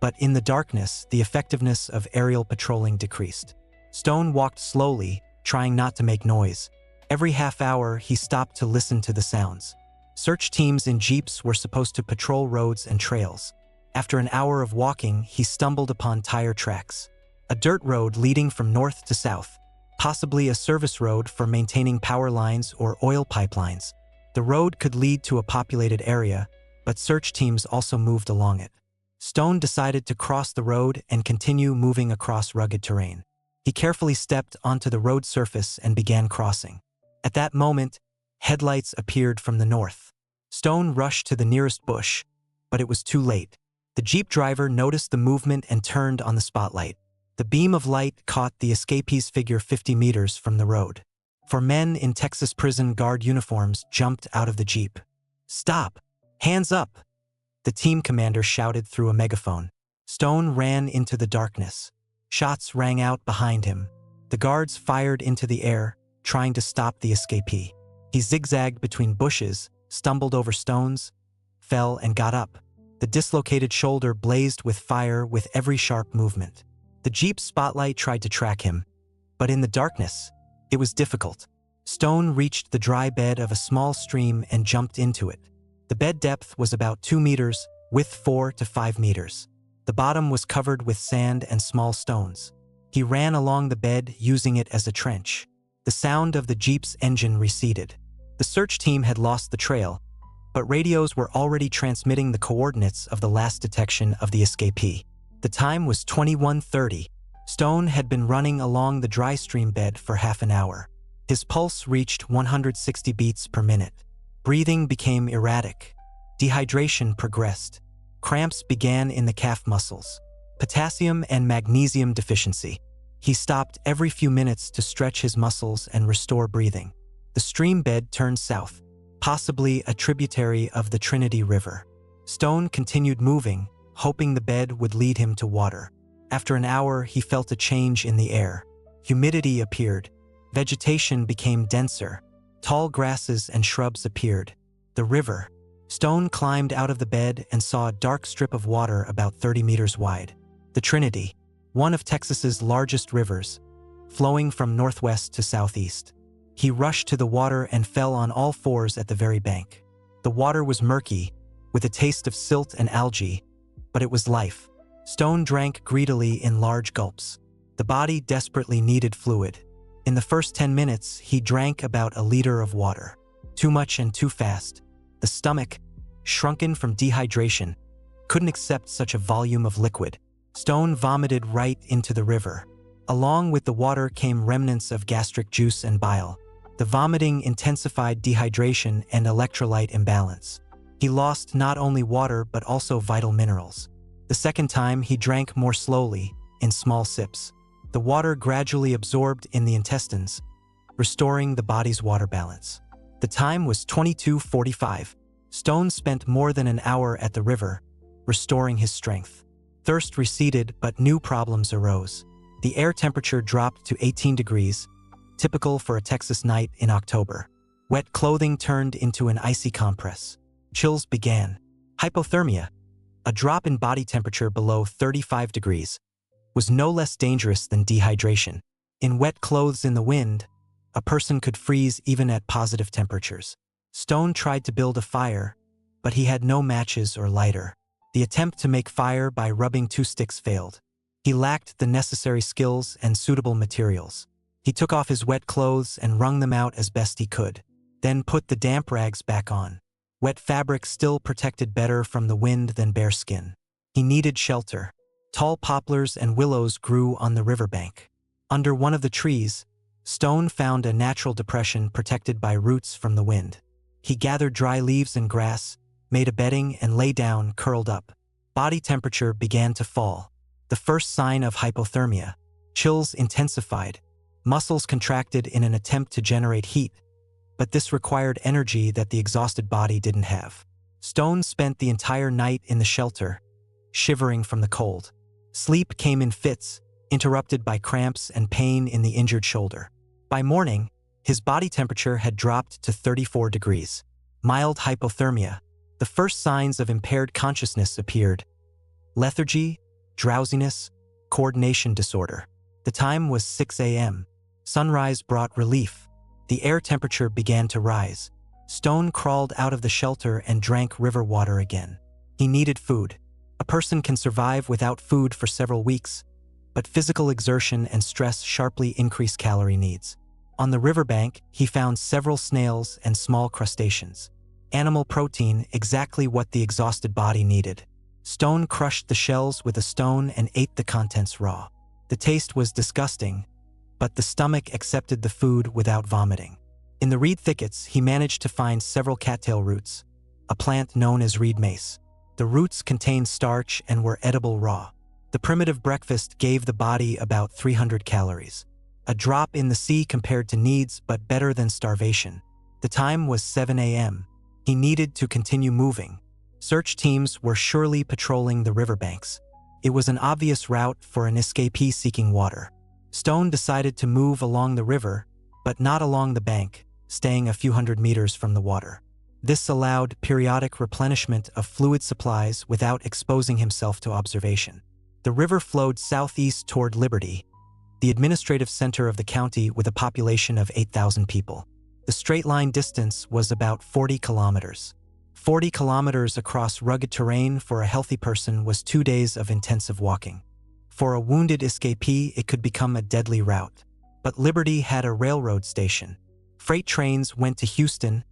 but in the darkness, the effectiveness of aerial patrolling decreased. Stone walked slowly, trying not to make noise. Every half hour, he stopped to listen to the sounds. Search teams in jeeps were supposed to patrol roads and trails. After an hour of walking, he stumbled upon tire tracks. A dirt road leading from north to south, possibly a service road for maintaining power lines or oil pipelines. The road could lead to a populated area, but search teams also moved along it. Stone decided to cross the road and continue moving across rugged terrain. He carefully stepped onto the road surface and began crossing. At that moment, headlights appeared from the north. Stone rushed to the nearest bush, but it was too late. The Jeep driver noticed the movement and turned on the spotlight. The beam of light caught the escapee's figure 50 meters from the road. Four men in Texas prison guard uniforms jumped out of the Jeep. "Stop! Hands up!" the team commander shouted through a megaphone. Stone ran into the darkness. Shots rang out behind him. The guards fired into the air, trying to stop the escapee. He zigzagged between bushes, stumbled over stones, fell and got up. The dislocated shoulder blazed with fire with every sharp movement. The Jeep's spotlight tried to track him, but in the darkness, it was difficult. Stone reached the dry bed of a small stream and jumped into it. The bed depth was about 2 meters, width 4 to 5 meters. The bottom was covered with sand and small stones. He ran along the bed, using it as a trench. The sound of the Jeep's engine receded. The search team had lost the trail, but radios were already transmitting the coordinates of the last detection of the escapee. The time was 21:30. Stone had been running along the dry stream bed for half an hour. His pulse reached 160 beats per minute. Breathing became erratic. Dehydration progressed. Cramps began in the calf muscles. Potassium and magnesium deficiency. He stopped every few minutes to stretch his muscles and restore breathing. The stream bed turned south, possibly a tributary of the Trinity River. Stone continued moving, hoping the bed would lead him to water. After an hour, he felt a change in the air. Humidity appeared. Vegetation became denser. Tall grasses and shrubs appeared. The river. Stone climbed out of the bed and saw a dark strip of water about 30 meters wide. The Trinity, one of Texas's largest rivers, flowing from northwest to southeast. He rushed to the water and fell on all fours at the very bank. The water was murky, with a taste of silt and algae, but it was life. Stone drank greedily in large gulps. The body desperately needed fluid. In the first 10 minutes, he drank about a liter of water. Too much and too fast. The stomach, shrunken from dehydration, couldn't accept such a volume of liquid. Stone vomited right into the river. Along with the water came remnants of gastric juice and bile. The vomiting intensified dehydration and electrolyte imbalance. He lost not only water but also vital minerals. The second time, he drank more slowly, in small sips. The water gradually absorbed in the intestines, restoring the body's water balance. The time was 22:45. Stone spent more than an hour at the river, restoring his strength. Thirst receded, but new problems arose. The air temperature dropped to 18 degrees, typical for a Texas night in October. Wet clothing turned into an icy compress. Chills began. Hypothermia, a drop in body temperature below 35 degrees, was no less dangerous than dehydration. In wet clothes in the wind, a person could freeze even at positive temperatures. Stone tried to build a fire, but he had no matches or lighter. The attempt to make fire by rubbing 2 sticks failed. He lacked the necessary skills and suitable materials. He took off his wet clothes and wrung them out as best he could, then put the damp rags back on. Wet fabric still protected better from the wind than bare skin. He needed shelter. Tall poplars and willows grew on the riverbank. Under one of the trees, Stone found a natural depression protected by roots from the wind. He gathered dry leaves and grass, made a bedding, and lay down, curled up. Body temperature began to fall. The first sign of hypothermia. Chills intensified. Muscles contracted in an attempt to generate heat, but this required energy that the exhausted body didn't have. Stone spent the entire night in the shelter, shivering from the cold. Sleep came in fits, interrupted by cramps and pain in the injured shoulder. By morning, his body temperature had dropped to 34 degrees. Mild hypothermia. The first signs of impaired consciousness appeared. Lethargy, drowsiness, coordination disorder. The time was 6 a.m. Sunrise brought relief. The air temperature began to rise. Stone crawled out of the shelter and drank river water again. He needed food. A person can survive without food for several weeks, but physical exertion and stress sharply increase calorie needs. On the riverbank, he found several snails and small crustaceans. Animal protein, exactly what the exhausted body needed. Stone crushed the shells with a stone and ate the contents raw. The taste was disgusting, but the stomach accepted the food without vomiting. In the reed thickets, he managed to find several cattail roots, a plant known as reed mace. The roots contained starch and were edible raw. The primitive breakfast gave the body about 300 calories. A drop in the sea compared to needs, but better than starvation. The time was 7 a.m. He needed to continue moving. Search teams were surely patrolling the riverbanks. It was an obvious route for an escapee seeking water. Stone decided to move along the river, but not along the bank, staying a few hundred meters from the water. This allowed periodic replenishment of fluid supplies without exposing himself to observation. The river flowed southeast toward Liberty, the administrative center of the county with a population of 8,000 people. The straight-line distance was about 40 kilometers. 40 kilometers across rugged terrain for a healthy person was 2 days of intensive walking. For a wounded escapee, it could become a deadly route. But Liberty had a railroad station. Freight trains went to Houston,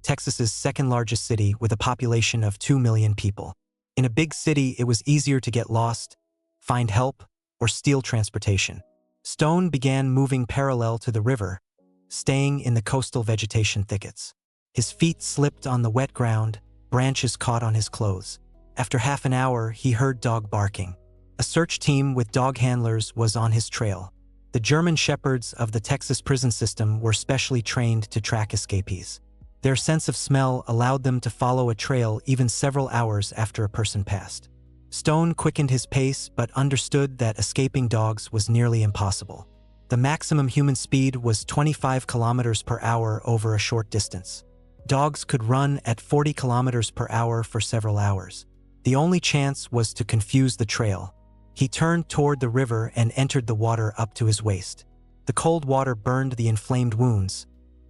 Texas's second-largest city with a population of 2 million people. In a big city, it was easier to get lost, find help, or steal transportation. Stone began moving parallel to the river, staying in the coastal vegetation thickets. His feet slipped on the wet ground, branches caught on his clothes. After half an hour, he heard dog barking. A search team with dog handlers was on his trail. The German shepherds of the Texas prison system were specially trained to track escapees. Their sense of smell allowed them to follow a trail even several hours after a person passed. Stone quickened his pace but understood that escaping dogs was nearly impossible. The maximum human speed was 25 kilometers per hour over a short distance. Dogs could run at 40 kilometers per hour for several hours. The only chance was to confuse the trail. He turned toward the river and entered the water up to his waist. The cold water burned the inflamed wounds,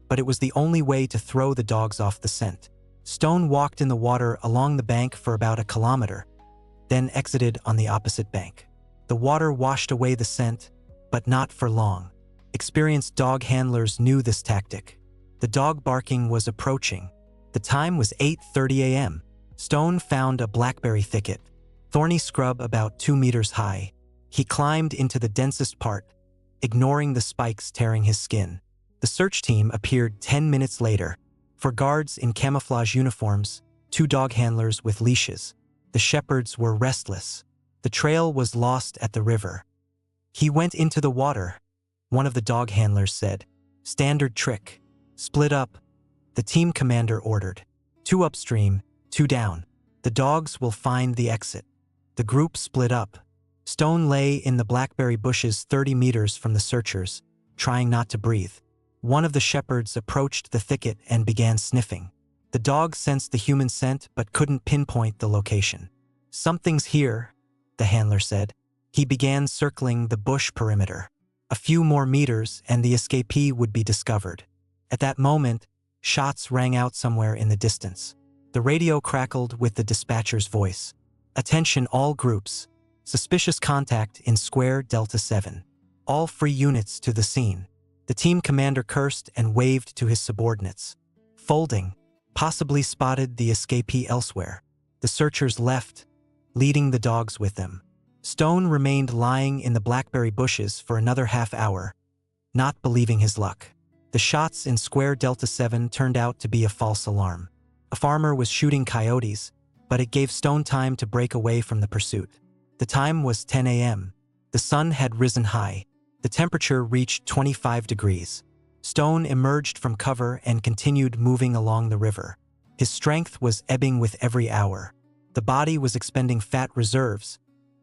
but it was the only way to throw the dogs off the scent. Stone walked in the water along the bank for about a kilometer, then exited on the opposite bank. The water washed away the scent, but not for long. Experienced dog handlers knew this tactic. The dog barking was approaching. The time was 8:30 a.m. Stone found a blackberry thicket, thorny scrub about 2 meters high. He climbed into the densest part, ignoring the spikes tearing his skin. The search team appeared 10 minutes later. For guards in camouflage uniforms, 2 dog handlers with leashes. The shepherds were restless. The trail was lost at the river. He went into the water, one of the dog handlers said. Standard trick. Split up, the team commander ordered. 2 upstream, 2 down. The dogs will find the exit. The group split up. Stone lay in the blackberry bushes 30 meters from the searchers, trying not to breathe. One of the shepherds approached the thicket and began sniffing. The dog sensed the human scent but couldn't pinpoint the location. Something's here, the handler said. He began circling the bush perimeter. A few more meters and the escapee would be discovered. At that moment, shots rang out somewhere in the distance. The radio crackled with the dispatcher's voice. Attention all groups. Suspicious contact in Square Delta 7. All free units to the scene. The team commander cursed and waved to his subordinates. Folding, possibly spotted the escapee elsewhere. The searchers left, leading the dogs with them. Stone remained lying in the blackberry bushes for another half hour, not believing his luck. The shots in Square Delta 7 turned out to be a false alarm. A farmer was shooting coyotes, but it gave Stone time to break away from the pursuit. The time was 10 a.m. The sun had risen high. The temperature reached 25 degrees. Stone emerged from cover and continued moving along the river. His strength was ebbing with every hour. The body was expending fat reserves,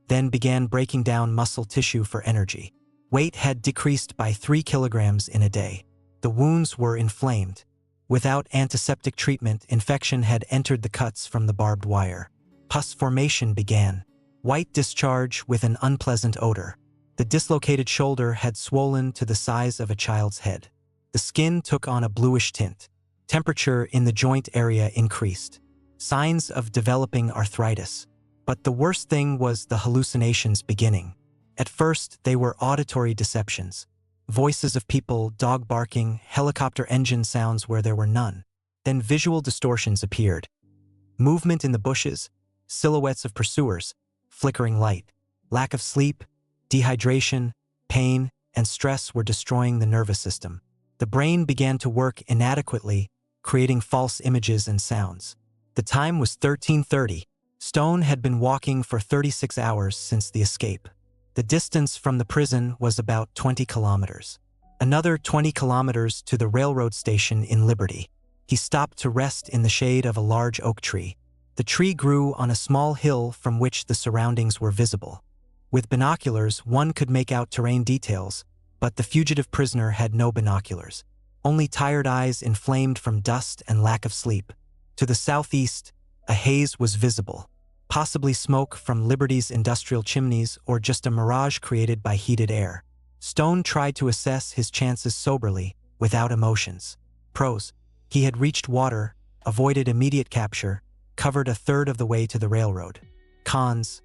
then began breaking down muscle tissue for energy. Weight had decreased by 3 kilograms in a day. The wounds were inflamed. Without antiseptic treatment, infection had entered the cuts from the barbed wire. Pus formation began. White discharge with an unpleasant odor. The dislocated shoulder had swollen to the size of a child's head. The skin took on a bluish tint. Temperature in the joint area increased. Signs of developing arthritis. But the worst thing was the hallucinations beginning. At first, they were auditory deceptions. Voices of people, dog barking, helicopter engine sounds where there were none. Then visual distortions appeared. Movement in the bushes, silhouettes of pursuers, flickering light. Lack of sleep, dehydration, pain, and stress were destroying the nervous system. The brain began to work inadequately, creating false images and sounds. The time was 13:30. Stone had been walking for 36 hours since the escape. The distance from the prison was about 20 kilometers. Another 20 kilometers to the railroad station in Liberty. He stopped to rest in the shade of a large oak tree. The tree grew on a small hill from which the surroundings were visible. With binoculars, one could make out terrain details, but the fugitive prisoner had no binoculars. Only tired eyes inflamed from dust and lack of sleep. To the southeast, a haze was visible, possibly smoke from Liberty's industrial chimneys or just a mirage created by heated air. Stone tried to assess his chances soberly, without emotions. Pros: he had reached water, avoided immediate capture, covered a third of the way to the railroad. Cons: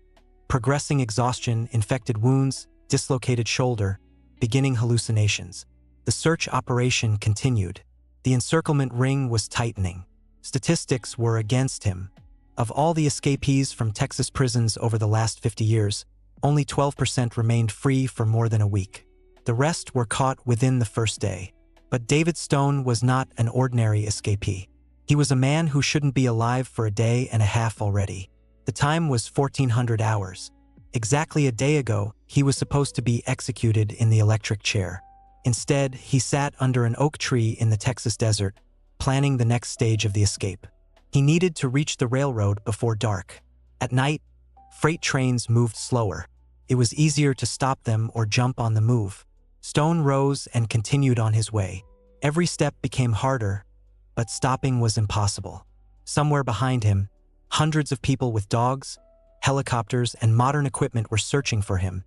progressing exhaustion, infected wounds, dislocated shoulder, beginning hallucinations. The search operation continued. The encirclement ring was tightening. Statistics were against him. Of all the escapees from Texas prisons over the last 50 years, only 12% remained free for more than a week. The rest were caught within the first day. But David Stone was not an ordinary escapee. He was a man who shouldn't be alive for a day and a half already. The time was 1400 hours. Exactly a day ago, he was supposed to be executed in the electric chair. Instead, he sat under an oak tree in the Texas desert, planning the next stage of the escape. He needed to reach the railroad before dark. At night, freight trains moved slower. It was easier to stop them or jump on the move. Stone rose and continued on his way. Every step became harder, but stopping was impossible. Somewhere behind him, hundreds of people with dogs, helicopters, and modern equipment were searching for him,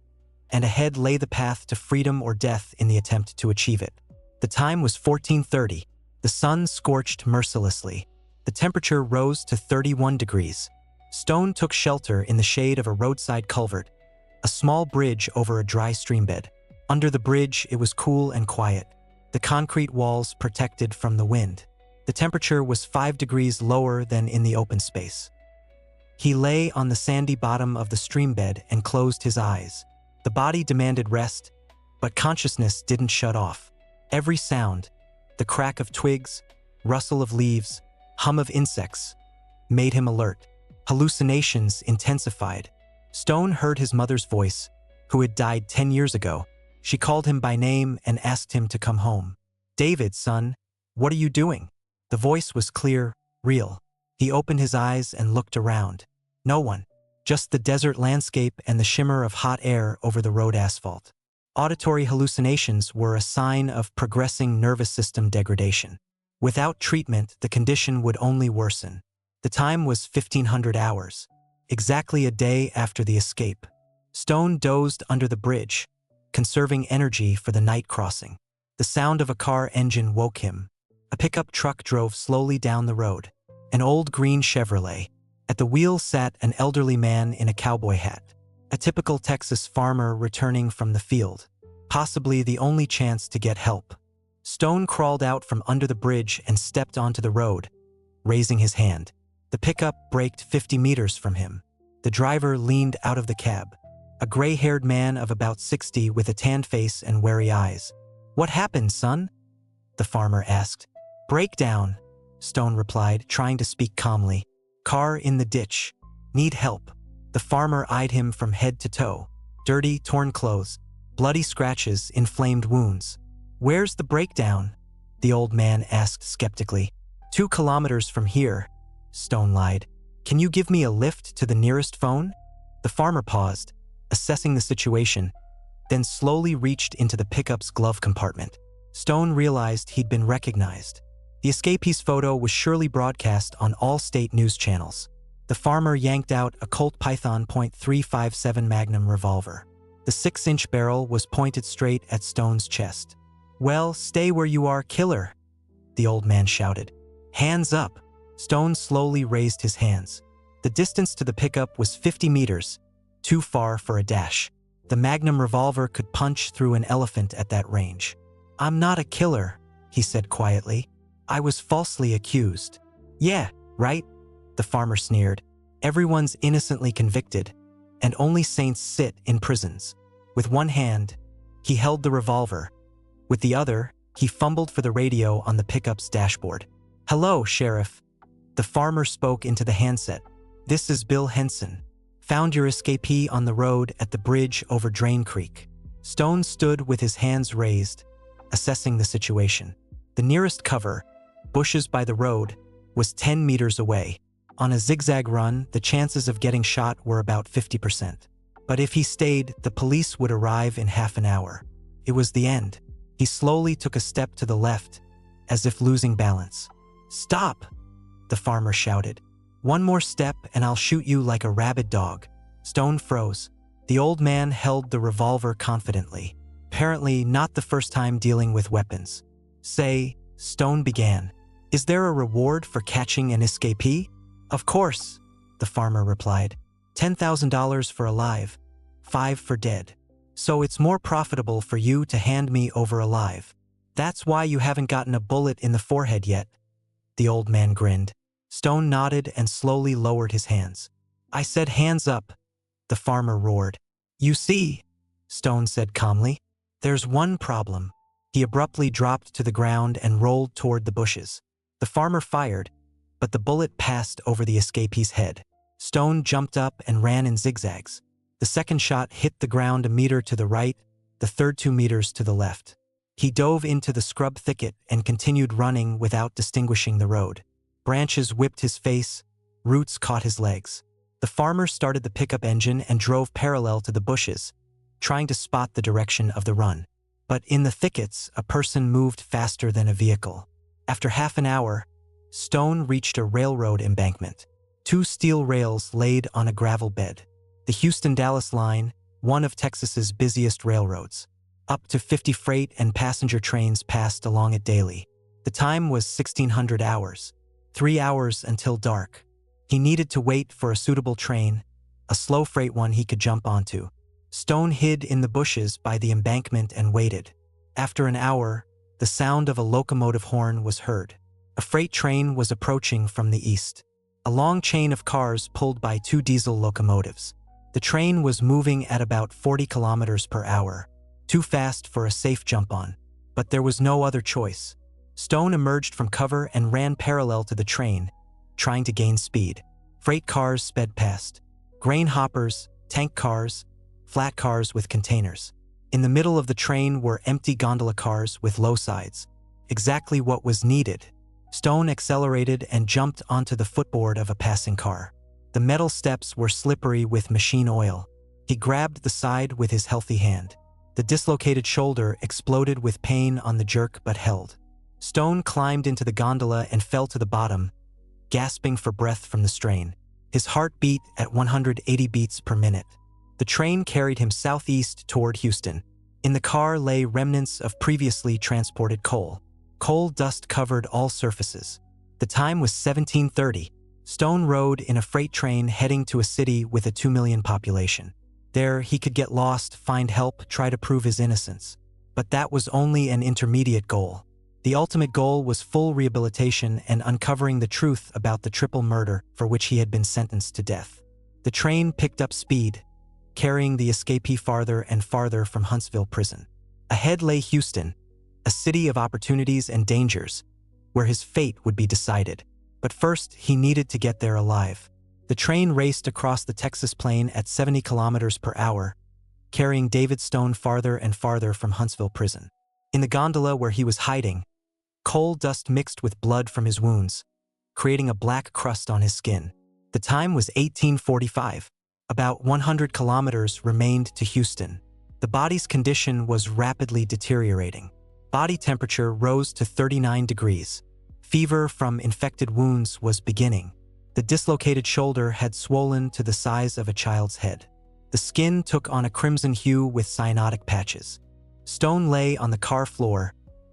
and ahead lay the path to freedom or death in the attempt to achieve it. The time was 14:30. The sun scorched mercilessly. The temperature rose to 31 degrees. Stone took shelter in the shade of a roadside culvert, a small bridge over a dry streambed. Under the bridge, it was cool and quiet, the concrete walls protected from the wind. The temperature was 5 degrees lower than in the open space. He lay on the sandy bottom of the streambed and closed his eyes. The body demanded rest, but consciousness didn't shut off. Every sound, the crack of twigs, rustle of leaves, hum of insects, made him alert. Hallucinations intensified. Stone heard his mother's voice, who had died 10 years ago. She called him by name and asked him to come home. "David, son, what are you doing?" The voice was clear, real. He opened his eyes and looked around. No one, just the desert landscape and the shimmer of hot air over the road asphalt. Auditory hallucinations were a sign of progressing nervous system degradation. Without treatment, the condition would only worsen. The time was 1500 hours, exactly a day after the escape. Stone dozed under the bridge, conserving energy for the night crossing. The sound of a car engine woke him. A pickup truck drove slowly down the road. An old green Chevrolet. At the wheel sat an elderly man in a cowboy hat. A typical Texas farmer returning from the field. Possibly the only chance to get help. Stone crawled out from under the bridge and stepped onto the road, raising his hand. The pickup braked 50 meters from him. The driver leaned out of the cab. A gray-haired man of about 60 with a tanned face and wary eyes. "What happened, son?" the farmer asked. "Breakdown," Stone replied, trying to speak calmly. "Car in the ditch. Need help." The farmer eyed him from head to toe. Dirty, torn clothes, bloody scratches, inflamed wounds. "Where's the breakdown?" the old man asked skeptically. 2 kilometers from here," Stone lied. "Can you give me a lift to the nearest phone?" The farmer paused, assessing the situation, then slowly reached into the pickup's glove compartment. Stone realized he'd been recognized. The escapee's photo was surely broadcast on all state news channels. The farmer yanked out a Colt Python .357 Magnum revolver. The 6-inch barrel was pointed straight at Stone's chest. "Well, stay where you are, killer," the old man shouted. "Hands up." Stone slowly raised his hands. The distance to the pickup was 50 meters, too far for a dash. The Magnum revolver could punch through an elephant at that range. "I'm not a killer," he said quietly. "I was falsely accused." "Yeah, right," the farmer sneered. "Everyone's innocently convicted, and only saints sit in prisons." With one hand, he held the revolver. With the other, he fumbled for the radio on the pickup's dashboard. "Hello, Sheriff." The farmer spoke into the handset. This is Bill Henson. Found your escapee on the road at the bridge over Drain Creek." Stone stood with his hands raised, assessing the situation. The nearest cover, bushes by the road, was 10 meters away. On a zigzag run, the chances of getting shot were about 50%. But if he stayed, the police would arrive in half an hour. It was the end. He slowly took a step to the left, as if losing balance. "Stop!" the farmer shouted. "One more step and I'll shoot you like a rabid dog." Stone froze. The old man held the revolver confidently, apparently not the first time dealing with weapons. "Say," Stone began, "is there a reward for catching an escapee?" "Of course," the farmer replied. $10,000 for alive, 5 for dead. So it's more profitable for you to hand me over alive. That's why you haven't gotten a bullet in the forehead yet." The old man grinned. Stone nodded and slowly lowered his hands. "I said hands up," the farmer roared. "You see," Stone said calmly, "there's one problem." He abruptly dropped to the ground and rolled toward the bushes. The farmer fired, but the bullet passed over the escapee's head. Stone jumped up and ran in zigzags. The second shot hit the ground a meter to the right, the third 2 meters to the left. He dove into the scrub thicket and continued running without distinguishing the road. Branches whipped his face, roots caught his legs. The farmer started the pickup engine and drove parallel to the bushes, trying to spot the direction of the run. But in the thickets, a person moved faster than a vehicle. After half an hour, Stone reached a railroad embankment. 2 steel rails laid on a gravel bed. The Houston-Dallas line, one of Texas's busiest railroads. Up to 50 freight and passenger trains passed along it daily. The time was 1600 hours, 3 hours until dark. He needed to wait for a suitable train, a slow freight one he could jump onto. Stone hid in the bushes by the embankment and waited. After an hour, the sound of a locomotive horn was heard. A freight train was approaching from the east. A long chain of cars pulled by 2 diesel locomotives. The train was moving at about 40 kilometers per hour, too fast for a safe jump on. But there was no other choice. Stone emerged from cover and ran parallel to the train, trying to gain speed. Freight cars sped past. Grain hoppers, tank cars, flat cars with containers. In the middle of the train were empty gondola cars with low sides. Exactly what was needed. Stone accelerated and jumped onto the footboard of a passing car. The metal steps were slippery with machine oil. He grabbed the side with his healthy hand. The dislocated shoulder exploded with pain on the jerk but held. Stone climbed into the gondola and fell to the bottom, gasping for breath from the strain. His heart beat at 180 beats per minute. The train carried him southeast toward Houston. In the car lay remnants of previously transported coal. Coal dust covered all surfaces. The time was 1730. Stone rode in a freight train heading to a city with a 2 million population. There, he could get lost, find help, try to prove his innocence. But that was only an intermediate goal. The ultimate goal was full rehabilitation and uncovering the truth about the triple murder for which he had been sentenced to death. The train picked up speed, carrying the escapee farther and farther from Huntsville Prison. Ahead lay Houston, a city of opportunities and dangers, where his fate would be decided. But first, he needed to get there alive. The train raced across the Texas plain at 70 kilometers per hour, carrying David Stone farther and farther from Huntsville Prison. In the gondola where he was hiding, coal dust mixed with blood from his wounds, creating a black crust on his skin. The time was 1845. About 100 kilometers remained to Houston. The body's condition was rapidly deteriorating. Body temperature rose to 39 degrees. Fever from infected wounds was beginning. The dislocated shoulder had swollen to the size of a child's head. The skin took on a crimson hue with cyanotic patches. Stone lay on the car floor,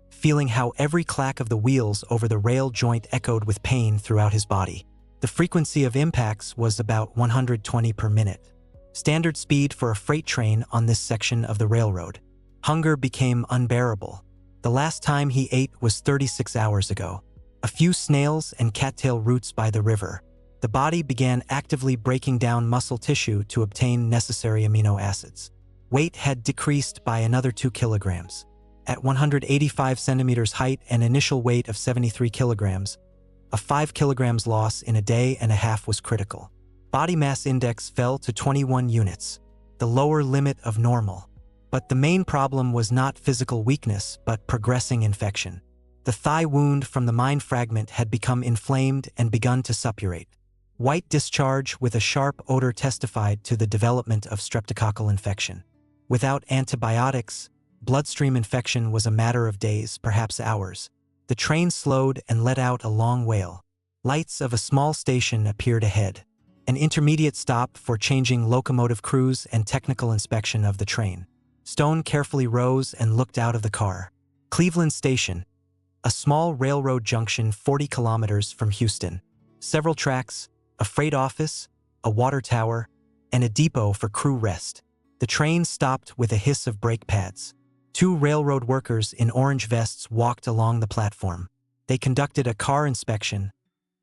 feeling how every clack of the wheels over the rail joint echoed with pain throughout his body. The frequency of impacts was about 120 per minute. Standard speed for a freight train on this section of the railroad. Hunger became unbearable. The last time he ate was 36 hours ago. A few snails and cattail roots by the river. The body began actively breaking down muscle tissue to obtain necessary amino acids. Weight had decreased by another 2 kilograms. At 185 centimeters height and initial weight of 73 kilograms, a 5 kilograms loss in a day and a half was critical. Body mass index fell to 21 units, the lower limit of normal. But the main problem was not physical weakness, but progressing infection. The thigh wound from the mine fragment had become inflamed and begun to suppurate. White discharge with a sharp odor testified to the development of streptococcal infection. Without antibiotics, bloodstream infection was a matter of days, perhaps hours. The train slowed and let out a long wail. Lights of a small station appeared ahead, an intermediate stop for changing locomotive crews and technical inspection of the train. Stone carefully rose and looked out of the car. Cleveland Station, a small railroad junction 40 kilometers from Houston. Several tracks, a freight office, a water tower, and a depot for crew rest. The train stopped with a hiss of brake pads. Two railroad workers in orange vests walked along the platform. They conducted a car inspection,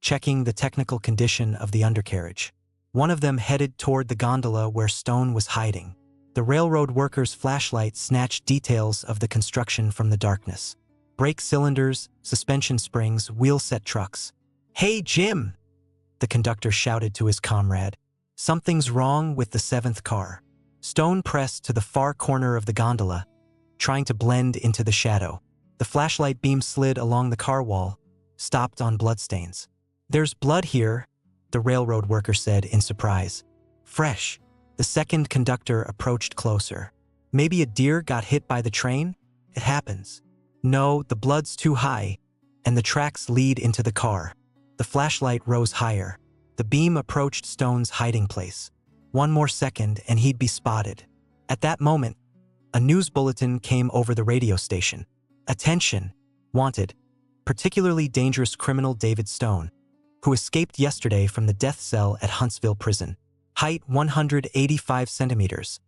checking the technical condition of the undercarriage. One of them headed toward the gondola where Stone was hiding. The railroad worker's flashlight snatched details of the construction from the darkness. Brake cylinders, suspension springs, wheel-set trucks. "Hey, Jim!" the conductor shouted to his comrade. "Something's wrong with the 7th car." Stone pressed to the far corner of the gondola, trying to blend into the shadow. The flashlight beam slid along the car wall, stopped on bloodstains. "There's blood here," the railroad worker said in surprise. "Fresh." The second conductor approached closer. "Maybe a deer got hit by the train? It happens." "No, the blood's too high, and the tracks lead into the car." The flashlight rose higher. The beam approached Stone's hiding place. One more second and he'd be spotted. At that moment, a news bulletin came over the radio station. "Attention! Wanted. Particularly dangerous criminal David Stone, who escaped yesterday from the death cell at Huntsville Prison. Height 185 centimeters.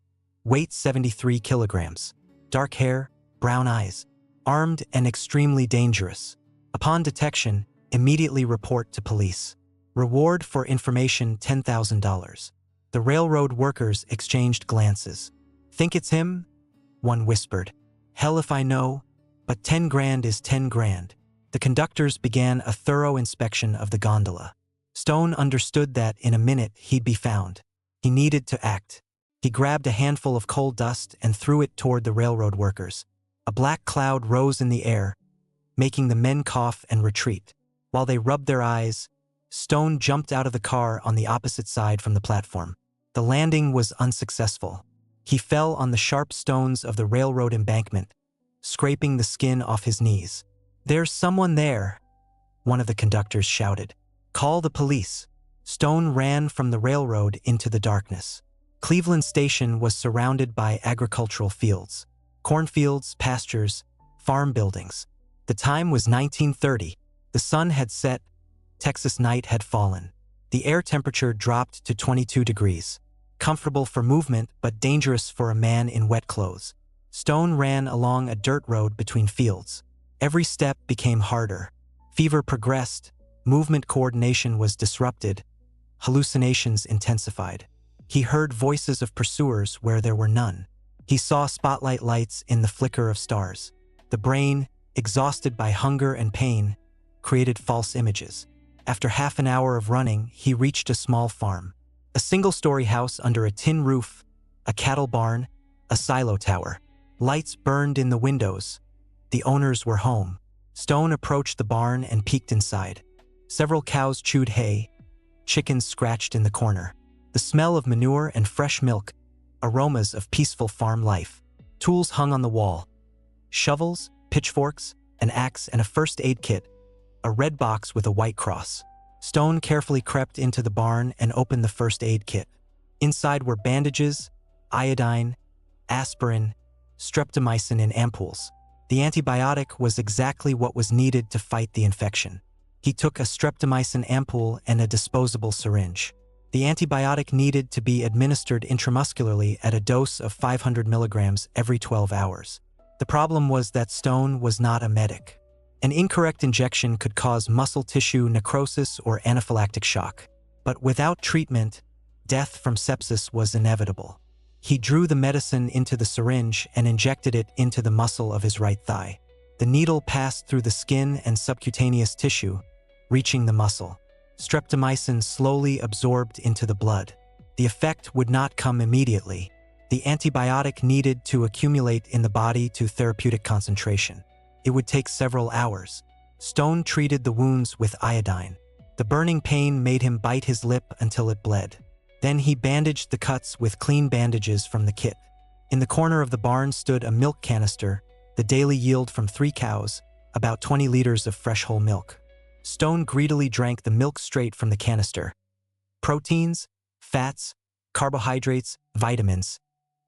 Weight 73 kilograms. Dark hair, brown eyes. Armed and extremely dangerous. Upon detection, immediately report to police. Reward for information $10,000. The railroad workers exchanged glances. "Think it's him?" one whispered. "Hell if I know, but 10 grand is 10 grand. The conductors began a thorough inspection of the gondola. Stone understood that in a minute he'd be found. He needed to act. He grabbed a handful of coal dust and threw it toward the railroad workers. A black cloud rose in the air, making the men cough and retreat. While they rubbed their eyes, Stone jumped out of the car on the opposite side from the platform. The landing was unsuccessful. He fell on the sharp stones of the railroad embankment, scraping the skin off his knees. "There's someone there," one of the conductors shouted. "Call the police." Stone ran from the railroad into the darkness. Cleveland Station was surrounded by agricultural fields. Cornfields, pastures, farm buildings. The time was 1930. The sun had set. Texas night had fallen. The air temperature dropped to 22 degrees. Comfortable for movement, but dangerous for a man in wet clothes. Stone ran along a dirt road between fields. Every step became harder. Fever progressed. Movement coordination was disrupted. Hallucinations intensified. He heard voices of pursuers where there were none. He saw spotlight lights in the flicker of stars. The brain, exhausted by hunger and pain, created false images. After half an hour of running, he reached a small farm. A single-story house under a tin roof, a cattle barn, a silo tower. Lights burned in the windows. The owners were home. Stone approached the barn and peeked inside. Several cows chewed hay. Chickens scratched in the corner. The smell of manure and fresh milk, aromas of peaceful farm life. Tools hung on the wall. Shovels, pitchforks, an axe, and a first aid kit. A red box with a white cross. Stone carefully crept into the barn and opened the first aid kit. Inside were bandages, iodine, aspirin, streptomycin in ampoules. The antibiotic was exactly what was needed to fight the infection. He took a streptomycin ampoule and a disposable syringe. The antibiotic needed to be administered intramuscularly at a dose of 500 milligrams every 12 hours. The problem was that Stone was not a medic. An incorrect injection could cause muscle tissue necrosis or anaphylactic shock. But without treatment, death from sepsis was inevitable. He drew the medicine into the syringe and injected it into the muscle of his right thigh. The needle passed through the skin and subcutaneous tissue, reaching the muscle. streptomycin slowly absorbed into the blood. The effect would not come immediately. The antibiotic needed to accumulate in the body to therapeutic concentration. It would take several hours. Stone treated the wounds with iodine. The burning pain made him bite his lip until it bled. Then he bandaged the cuts with clean bandages from the kit. In the corner of the barn stood a milk canister, the daily yield from 3 cows, about 20 liters of fresh whole milk. Stone greedily drank the milk straight from the canister. Proteins, fats, carbohydrates, vitamins,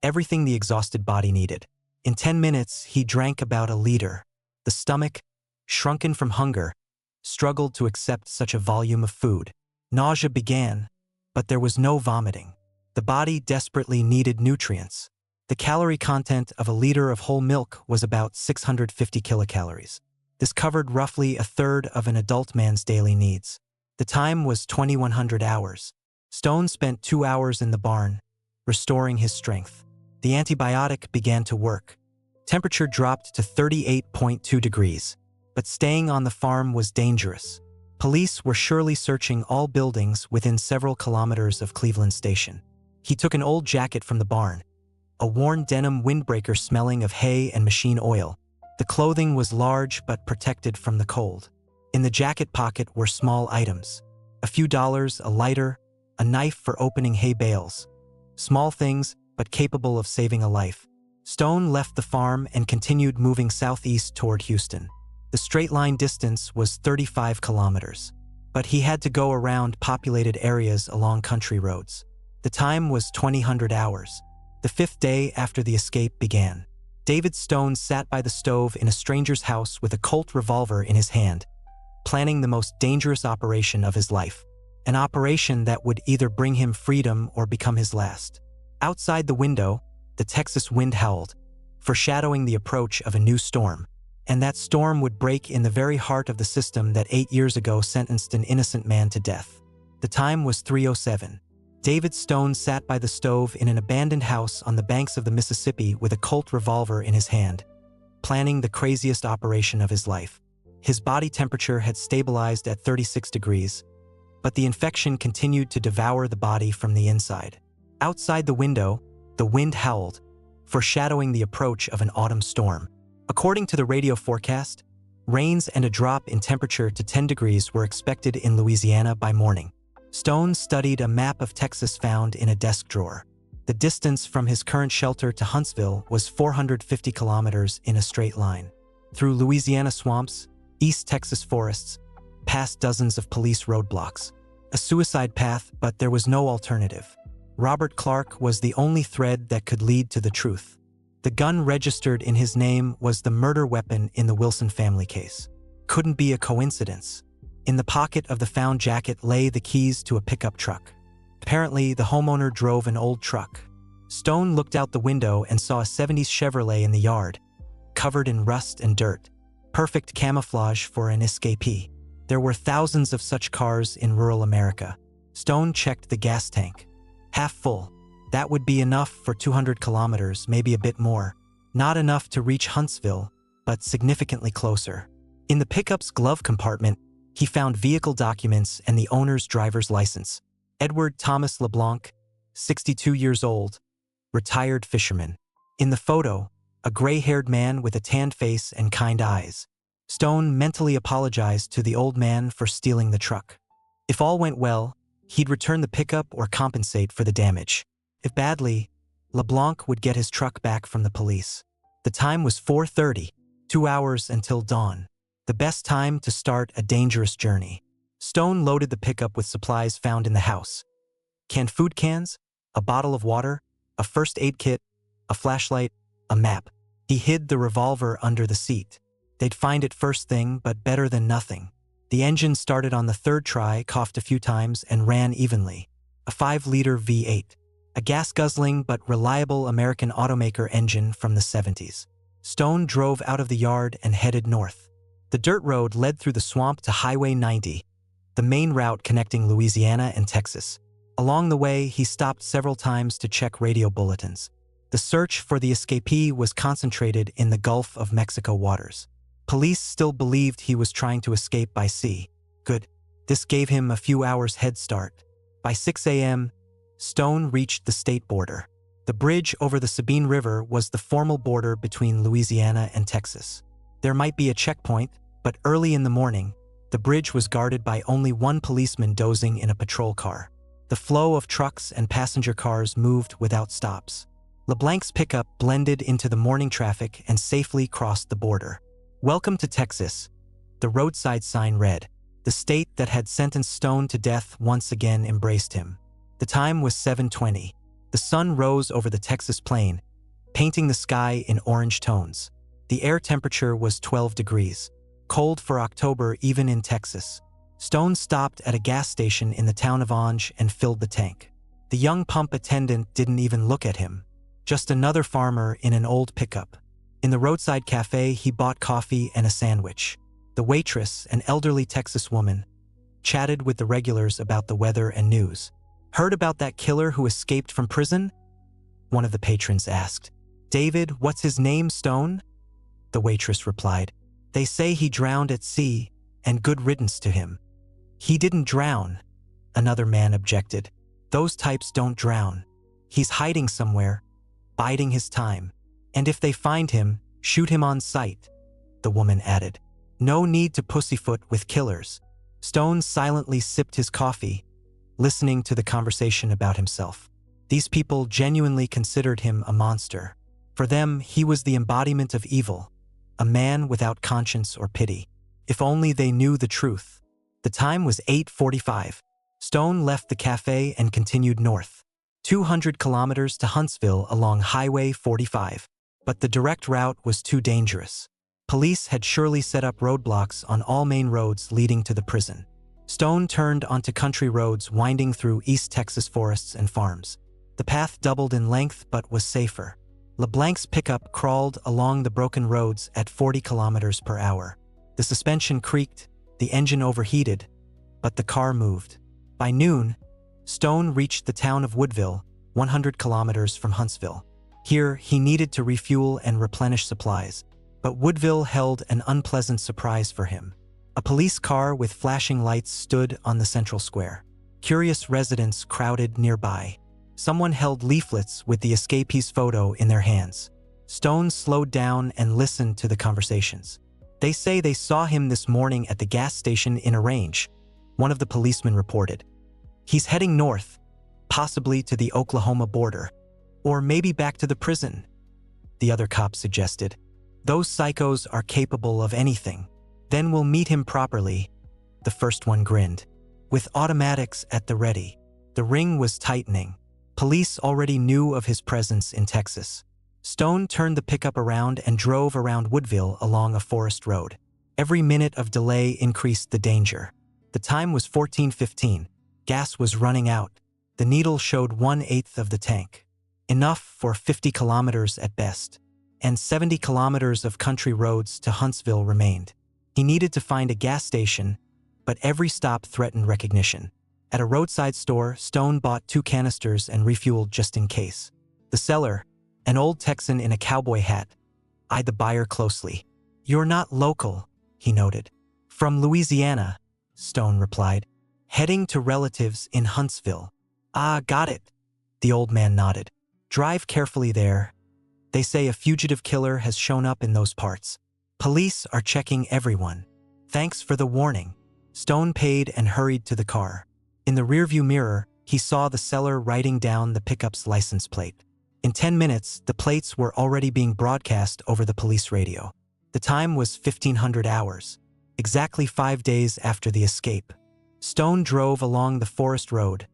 everything the exhausted body needed. In 10 minutes, he drank about a liter. The stomach, shrunken from hunger, struggled to accept such a volume of food. Nausea began, but there was no vomiting. The body desperately needed nutrients. The calorie content of a liter of whole milk was about 650 kilocalories. This covered roughly a third of an adult man's daily needs. The time was 2100 hours. Stone spent 2 hours in the barn, restoring his strength. The antibiotic began to work. Temperature dropped to 38.2 degrees, but staying on the farm was dangerous. Police were surely searching all buildings within several kilometers of Cleveland Station. He took an old jacket from the barn, a worn denim windbreaker smelling of hay and machine oil. The clothing was large but protected from the cold. In the jacket pocket were small items: a few dollars, a lighter, a knife for opening hay bales. Small things, but capable of saving a life. Stone left the farm and continued moving southeast toward Houston. The straight-line distance was 35 kilometers, but he had to go around populated areas along country roads. The time was 2000 hours. The 5th day after the escape began. David Stone sat by the stove in a stranger's house with a Colt revolver in his hand, planning the most dangerous operation of his life. An operation that would either bring him freedom or become his last. Outside the window, the Texas wind howled, foreshadowing the approach of a new storm. And that storm would break in the very heart of the system that 8 years ago sentenced an innocent man to death. The time was 3:07. David Stone sat by the stove in an abandoned house on the banks of the Mississippi with a Colt revolver in his hand, planning the craziest operation of his life. His body temperature had stabilized at 36 degrees, but the infection continued to devour the body from the inside. Outside the window, the wind howled, foreshadowing the approach of an autumn storm. According to the radio forecast, rains and a drop in temperature to 10 degrees were expected in Louisiana by morning. Stone studied a map of Texas found in a desk drawer. The distance from his current shelter to Huntsville was 450 kilometers in a straight line. Through Louisiana swamps, East Texas forests, past dozens of police roadblocks. A suicide path, but there was no alternative. Robert Clark was the only thread that could lead to the truth. The gun registered in his name was the murder weapon in the Wilson family case. Couldn't be a coincidence. In the pocket of the found jacket lay the keys to a pickup truck. Apparently, the homeowner drove an old truck. Stone looked out the window and saw a 70s Chevrolet in the yard, covered in rust and dirt. Perfect camouflage for an escapee. There were thousands of such cars in rural America. Stone checked the gas tank. Half full. That would be enough for 200 kilometers, maybe a bit more. Not enough to reach Huntsville, but significantly closer. In the pickup's glove compartment, he found vehicle documents and the owner's driver's license. Edward Thomas LeBlanc, 62 years old, retired fisherman. In the photo, a gray-haired man with a tanned face and kind eyes. Stone mentally apologized to the old man for stealing the truck. If all went well, he'd return the pickup or compensate for the damage. If badly, LeBlanc would get his truck back from the police. The time was 4:30, 2 hours until dawn. The best time to start a dangerous journey. Stone loaded the pickup with supplies found in the house. Canned food cans, a bottle of water, a first aid kit, a flashlight, a map. He hid the revolver under the seat. They'd find it first thing, but better than nothing. The engine started on the 3rd try, coughed a few times, and ran evenly. A 5-liter V8. A gas-guzzling but reliable American automaker engine from the 70s. Stone drove out of the yard and headed north. The dirt road led through the swamp to Highway 90, the main route connecting Louisiana and Texas. Along the way, he stopped several times to check radio bulletins. The search for the escapee was concentrated in the Gulf of Mexico waters. Police still believed he was trying to escape by sea. Good. This gave him a few hours head start. By 6 a.m., Stone reached the state border. The bridge over the Sabine River was the formal border between Louisiana and Texas. There might be a checkpoint, but early in the morning, the bridge was guarded by only one policeman dozing in a patrol car. The flow of trucks and passenger cars moved without stops. LeBlanc's pickup blended into the morning traffic and safely crossed the border. "Welcome to Texas," the roadside sign read. The state that had sentenced Stone to death once again embraced him. The time was 7:20. The sun rose over the Texas plain, painting the sky in orange tones. The air temperature was 12 degrees, cold for October even in Texas. Stone stopped at a gas station in the town of Orange and filled the tank. The young pump attendant didn't even look at him. Just another farmer in an old pickup. In the roadside cafe, he bought coffee and a sandwich. The waitress, an elderly Texas woman, chatted with the regulars about the weather and news. "Heard about that killer who escaped from prison?" one of the patrons asked. "David, what's his name, Stone?" the waitress replied. "They say he drowned at sea, and good riddance to him." "He didn't drown," another man objected. "Those types don't drown. He's hiding somewhere, biding his time. And if they find him, shoot him on sight," the woman added. "No need to pussyfoot with killers." Stone silently sipped his coffee, listening to the conversation about himself. These people genuinely considered him a monster. For them, he was the embodiment of evil, a man without conscience or pity. If only they knew the truth. The time was 8:45. Stone left the cafe and continued north. 200 kilometers to Huntsville along Highway 45. But the direct route was too dangerous. Police had surely set up roadblocks on all main roads leading to the prison. Stone turned onto country roads winding through East Texas forests and farms. The path doubled in length but was safer. LeBlanc's pickup crawled along the broken roads at 40 kilometers per hour. The suspension creaked, the engine overheated, but the car moved. By noon, Stone reached the town of Woodville, 100 kilometers from Huntsville. Here, he needed to refuel and replenish supplies, but Woodville held an unpleasant surprise for him. A police car with flashing lights stood on the central square. Curious residents crowded nearby. Someone held leaflets with the escapee's photo in their hands. Stone slowed down and listened to the conversations. "They say they saw him this morning at the gas station in a range," one of the policemen reported. "He's heading north, possibly to the Oklahoma border. Or maybe back to the prison," the other cop suggested. "Those psychos are capable of anything. Then we'll meet him properly," the first one grinned. With automatics at the ready, the ring was tightening. Police already knew of his presence in Texas. Stone turned the pickup around and drove around Woodville along a forest road. Every minute of delay increased the danger. The time was 14:15. Gas was running out. The needle showed 1/8 of the tank. Enough for 50 kilometers at best. And 70 kilometers of country roads to Huntsville remained. He needed to find a gas station, but every stop threatened recognition. At a roadside store, Stone bought 2 canisters and refueled just in case. The seller, an old Texan in a cowboy hat, eyed the buyer closely. "You're not local," he noted. "From Louisiana," Stone replied. "Heading to relatives in Huntsville." "Ah, got it," the old man nodded. "Drive carefully there. They say a fugitive killer has shown up in those parts. Police are checking everyone. Thanks for the warning." Stone paid and hurried to the car. In the rearview mirror, he saw the seller writing down the pickup's license plate. In 10 minutes, the plates were already being broadcast over the police radio. The time was 1500 hours, exactly 5 days after the escape. Stone drove along the forest road,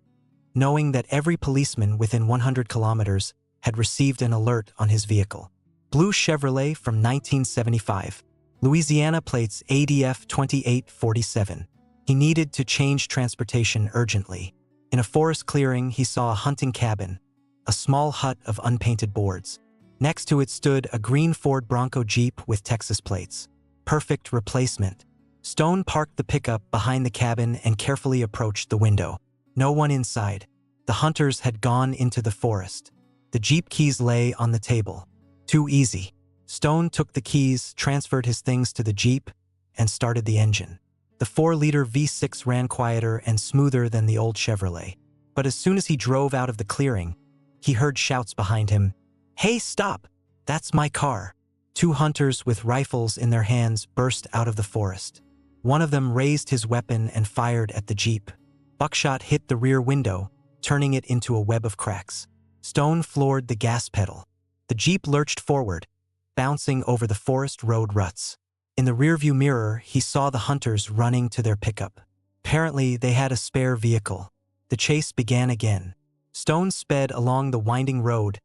knowing that every policeman within 100 kilometers had received an alert on his vehicle. Blue Chevrolet from 1975, Louisiana plates ADF 2847. He needed to change transportation urgently. In a forest clearing, he saw a hunting cabin, a small hut of unpainted boards. Next to it stood a green Ford Bronco Jeep with Texas plates. Perfect replacement. Stone parked the pickup behind the cabin and carefully approached the window. No one inside. The hunters had gone into the forest. The Jeep keys lay on the table. Too easy. Stone took the keys, transferred his things to the Jeep, and started the engine. The 4-liter V6 ran quieter and smoother than the old Chevrolet. But as soon as he drove out of the clearing, he heard shouts behind him. "Hey, stop! That's my car!" 2 hunters with rifles in their hands burst out of the forest. One of them raised his weapon and fired at the Jeep. Buckshot hit the rear window, turning it into a web of cracks. Stone floored the gas pedal. The Jeep lurched forward, bouncing over the forest road ruts. In the rearview mirror, he saw the hunters running to their pickup. Apparently, they had a spare vehicle. The chase began again. Stone sped along the winding road,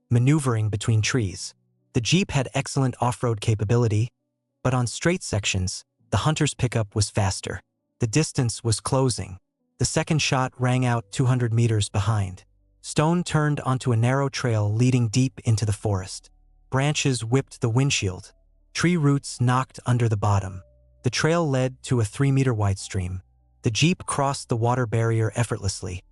maneuvering between trees. The Jeep had excellent off-road capability, but on straight sections, the hunter's pickup was faster. The distance was closing. The second shot rang out 200 meters behind. Stone turned onto a narrow trail leading deep into the forest. Branches whipped the windshield. Tree roots knocked under the bottom. The trail led to a 3-meter-wide stream. The Jeep crossed the water barrier effortlessly,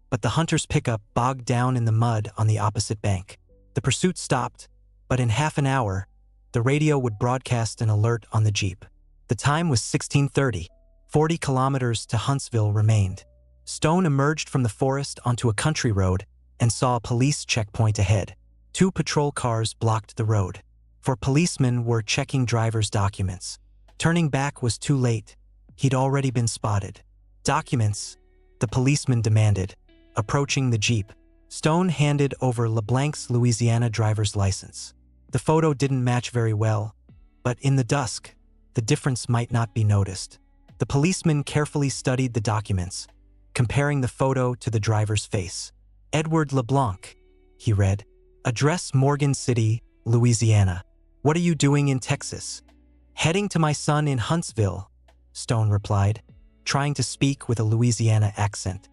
but the hunter's pickup bogged down in the mud on the opposite bank. The pursuit stopped, but in half an hour, the radio would broadcast an alert on the Jeep. The time was 16:30. 40 kilometers to Huntsville remained. Stone emerged from the forest onto a country road and saw a police checkpoint ahead. 2 patrol cars blocked the road. 4 policemen were checking drivers' documents. Turning back was too late. He'd already been spotted. "Documents," the policeman demanded, approaching the Jeep. Stone handed over LeBlanc's Louisiana driver's license. The photo didn't match very well, but in the dusk, the difference might not be noticed. The policeman carefully studied the documents, comparing the photo to the driver's face. "Edward LeBlanc," he read. "Address Morgan City, Louisiana. What are you doing in Texas?" "Heading to my son in Huntsville," Stone replied, trying to speak with a Louisiana accent.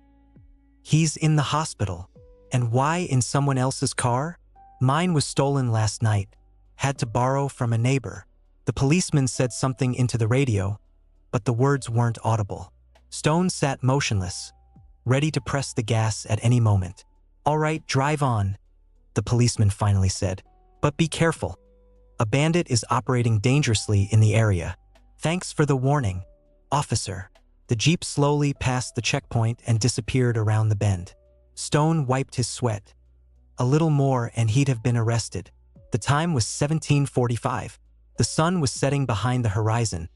"He's in the hospital. And why in someone else's car? Mine was stolen last night. Had to borrow from a neighbor." The policeman said something into the radio, but the words weren't audible. Stone sat motionless, ready to press the gas at any moment. "All right, drive on," the policeman finally said. "But be careful. A bandit is operating dangerously in the area. Thanks for the warning, officer." The Jeep slowly passed the checkpoint and disappeared around the bend. Stone wiped his sweat. A little more and he'd have been arrested. The time was 17:45. The sun was setting behind the horizon,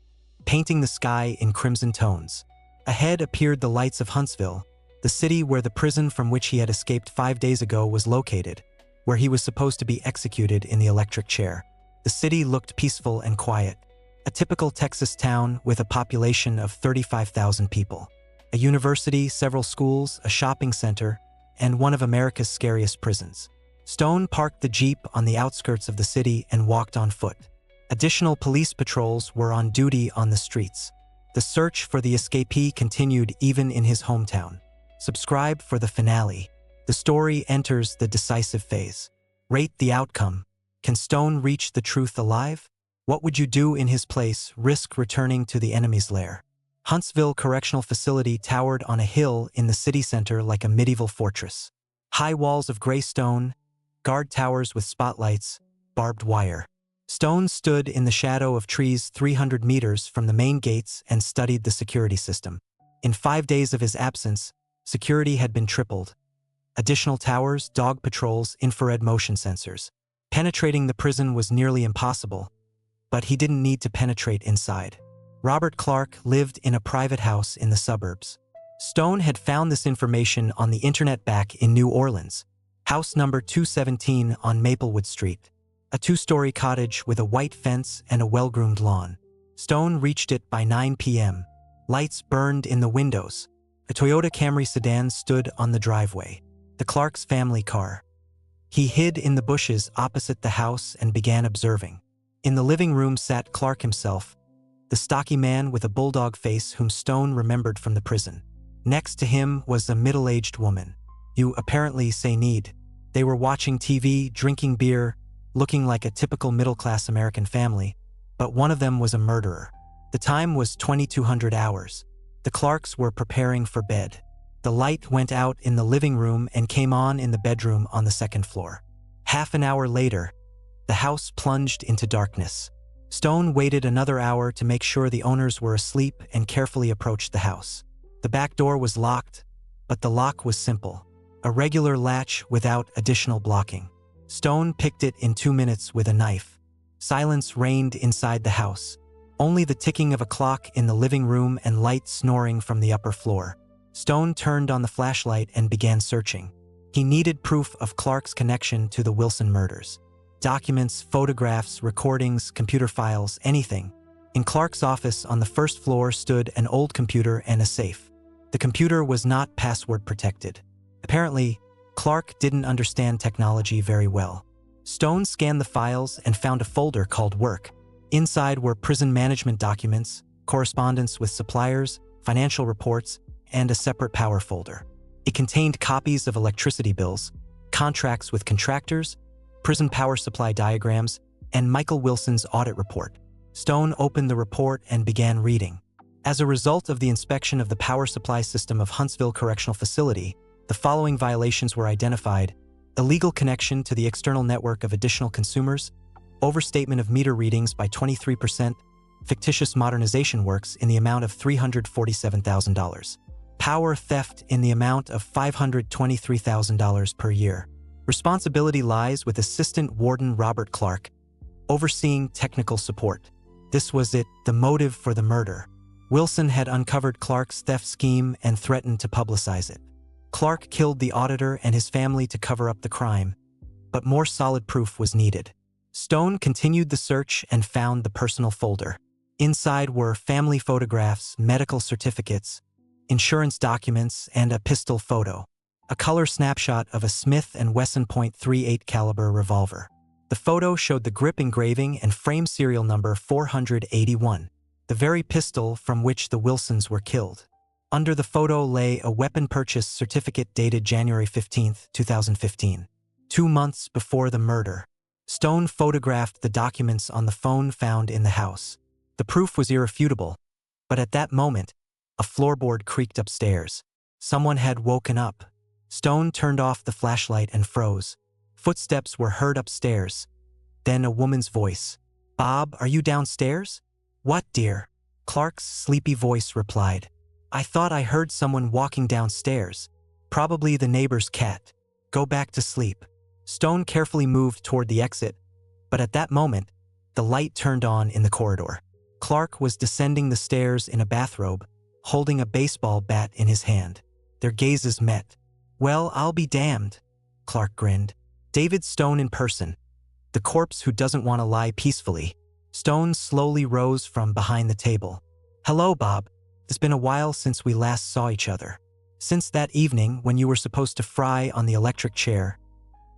painting the sky in crimson tones. Ahead appeared the lights of Huntsville, the city where the prison from which he had escaped 5 days ago was located, where he was supposed to be executed in the electric chair. The city looked peaceful and quiet, a typical Texas town with a population of 35,000 people. A university, several schools, a shopping center, and one of America's scariest prisons. Stone parked the Jeep on the outskirts of the city and walked on foot. Additional police patrols were on duty on the streets. The search for the escapee continued even in his hometown. Subscribe for the finale. The story enters the decisive phase. Rate the outcome. Can Stone reach the truth alive? What would you do in his place? Risk returning to the enemy's lair? Huntsville Correctional Facility towered on a hill in the city center like a medieval fortress. High walls of gray stone, guard towers with spotlights, barbed wire. Stone stood in the shadow of trees 300 meters from the main gates and studied the security system. In 5 days of his absence, security had been tripled. Additional towers, dog patrols, infrared motion sensors. Penetrating the prison was nearly impossible, but he didn't need to penetrate inside. Robert Clark lived in a private house in the suburbs. Stone had found this information on the internet back in New Orleans. House number 217 on Maplewood Street. A 2-story cottage with a white fence and a well-groomed lawn. Stone reached it by 9 p.m. Lights burned in the windows. A Toyota Camry sedan stood on the driveway. The Clark's family car. He hid in the bushes opposite the house and began observing. In the living room sat Clark himself, the stocky man with a bulldog face whom Stone remembered from the prison. Next to him was a middle-aged woman. You apparently say need. They were watching TV, drinking beer, looking like a typical middle-class American family, but one of them was a murderer. The time was 2200 hours. The Clarks were preparing for bed. The light went out in the living room and came on in the bedroom on the second floor. Half an hour later, the house plunged into darkness. Stone waited another hour to make sure the owners were asleep and carefully approached the house. The back door was locked, but the lock was simple. A regular latch without additional blocking. Stone picked it in 2 minutes with a knife. Silence reigned inside the house. Only the ticking of a clock in the living room and light snoring from the upper floor. Stone turned on the flashlight and began searching. He needed proof of Clark's connection to the Wilson murders. Documents, photographs, recordings, computer files, anything. In Clark's office on the first floor stood an old computer and a safe. The computer was not password protected. Apparently, Clark didn't understand technology very well. Stone scanned the files and found a folder called Work. Inside were prison management documents, correspondence with suppliers, financial reports, and a separate power folder. It contained copies of electricity bills, contracts with contractors, prison power supply diagrams, and Michael Wilson's audit report. Stone opened the report and began reading. As a result of the inspection of the power supply system of Huntsville Correctional Facility, the following violations were identified: illegal connection to the external network of additional consumers, overstatement of meter readings by 23%, fictitious modernization works in the amount of $347,000, power theft in the amount of $523,000 per year. Responsibility lies with Assistant Warden Robert Clark, overseeing technical support. This was it, the motive for the murder. Wilson had uncovered Clark's theft scheme and threatened to publicize it. Clark killed the auditor and his family to cover up the crime, but more solid proof was needed. Stone continued the search and found the personal folder. Inside were family photographs, medical certificates, insurance documents, and a pistol photo. A color snapshot of a Smith & Wesson .38 caliber revolver. The photo showed the grip engraving and frame serial number 481, the very pistol from which the Wilsons were killed. Under the photo lay a weapon purchase certificate dated January 15, 2015, 2 months before the murder. Stone photographed the documents on the phone found in the house. The proof was irrefutable, but at that moment, a floorboard creaked upstairs. Someone had woken up. Stone turned off the flashlight and froze. Footsteps were heard upstairs. Then a woman's voice. "Bob, are you downstairs?" "What, dear?" Clark's sleepy voice replied. "I thought I heard someone walking downstairs. Probably the neighbor's cat. Go back to sleep." Stone carefully moved toward the exit, but at that moment, the light turned on in the corridor. Clark was descending the stairs in a bathrobe, holding a baseball bat in his hand. Their gazes met. "Well, I'll be damned," Clark grinned. David Stone in person. The corpse who doesn't want to lie peacefully. Stone slowly rose from behind the table. "Hello, Bob. It's been a while since we last saw each other. Since that evening when you were supposed to fry on the electric chair."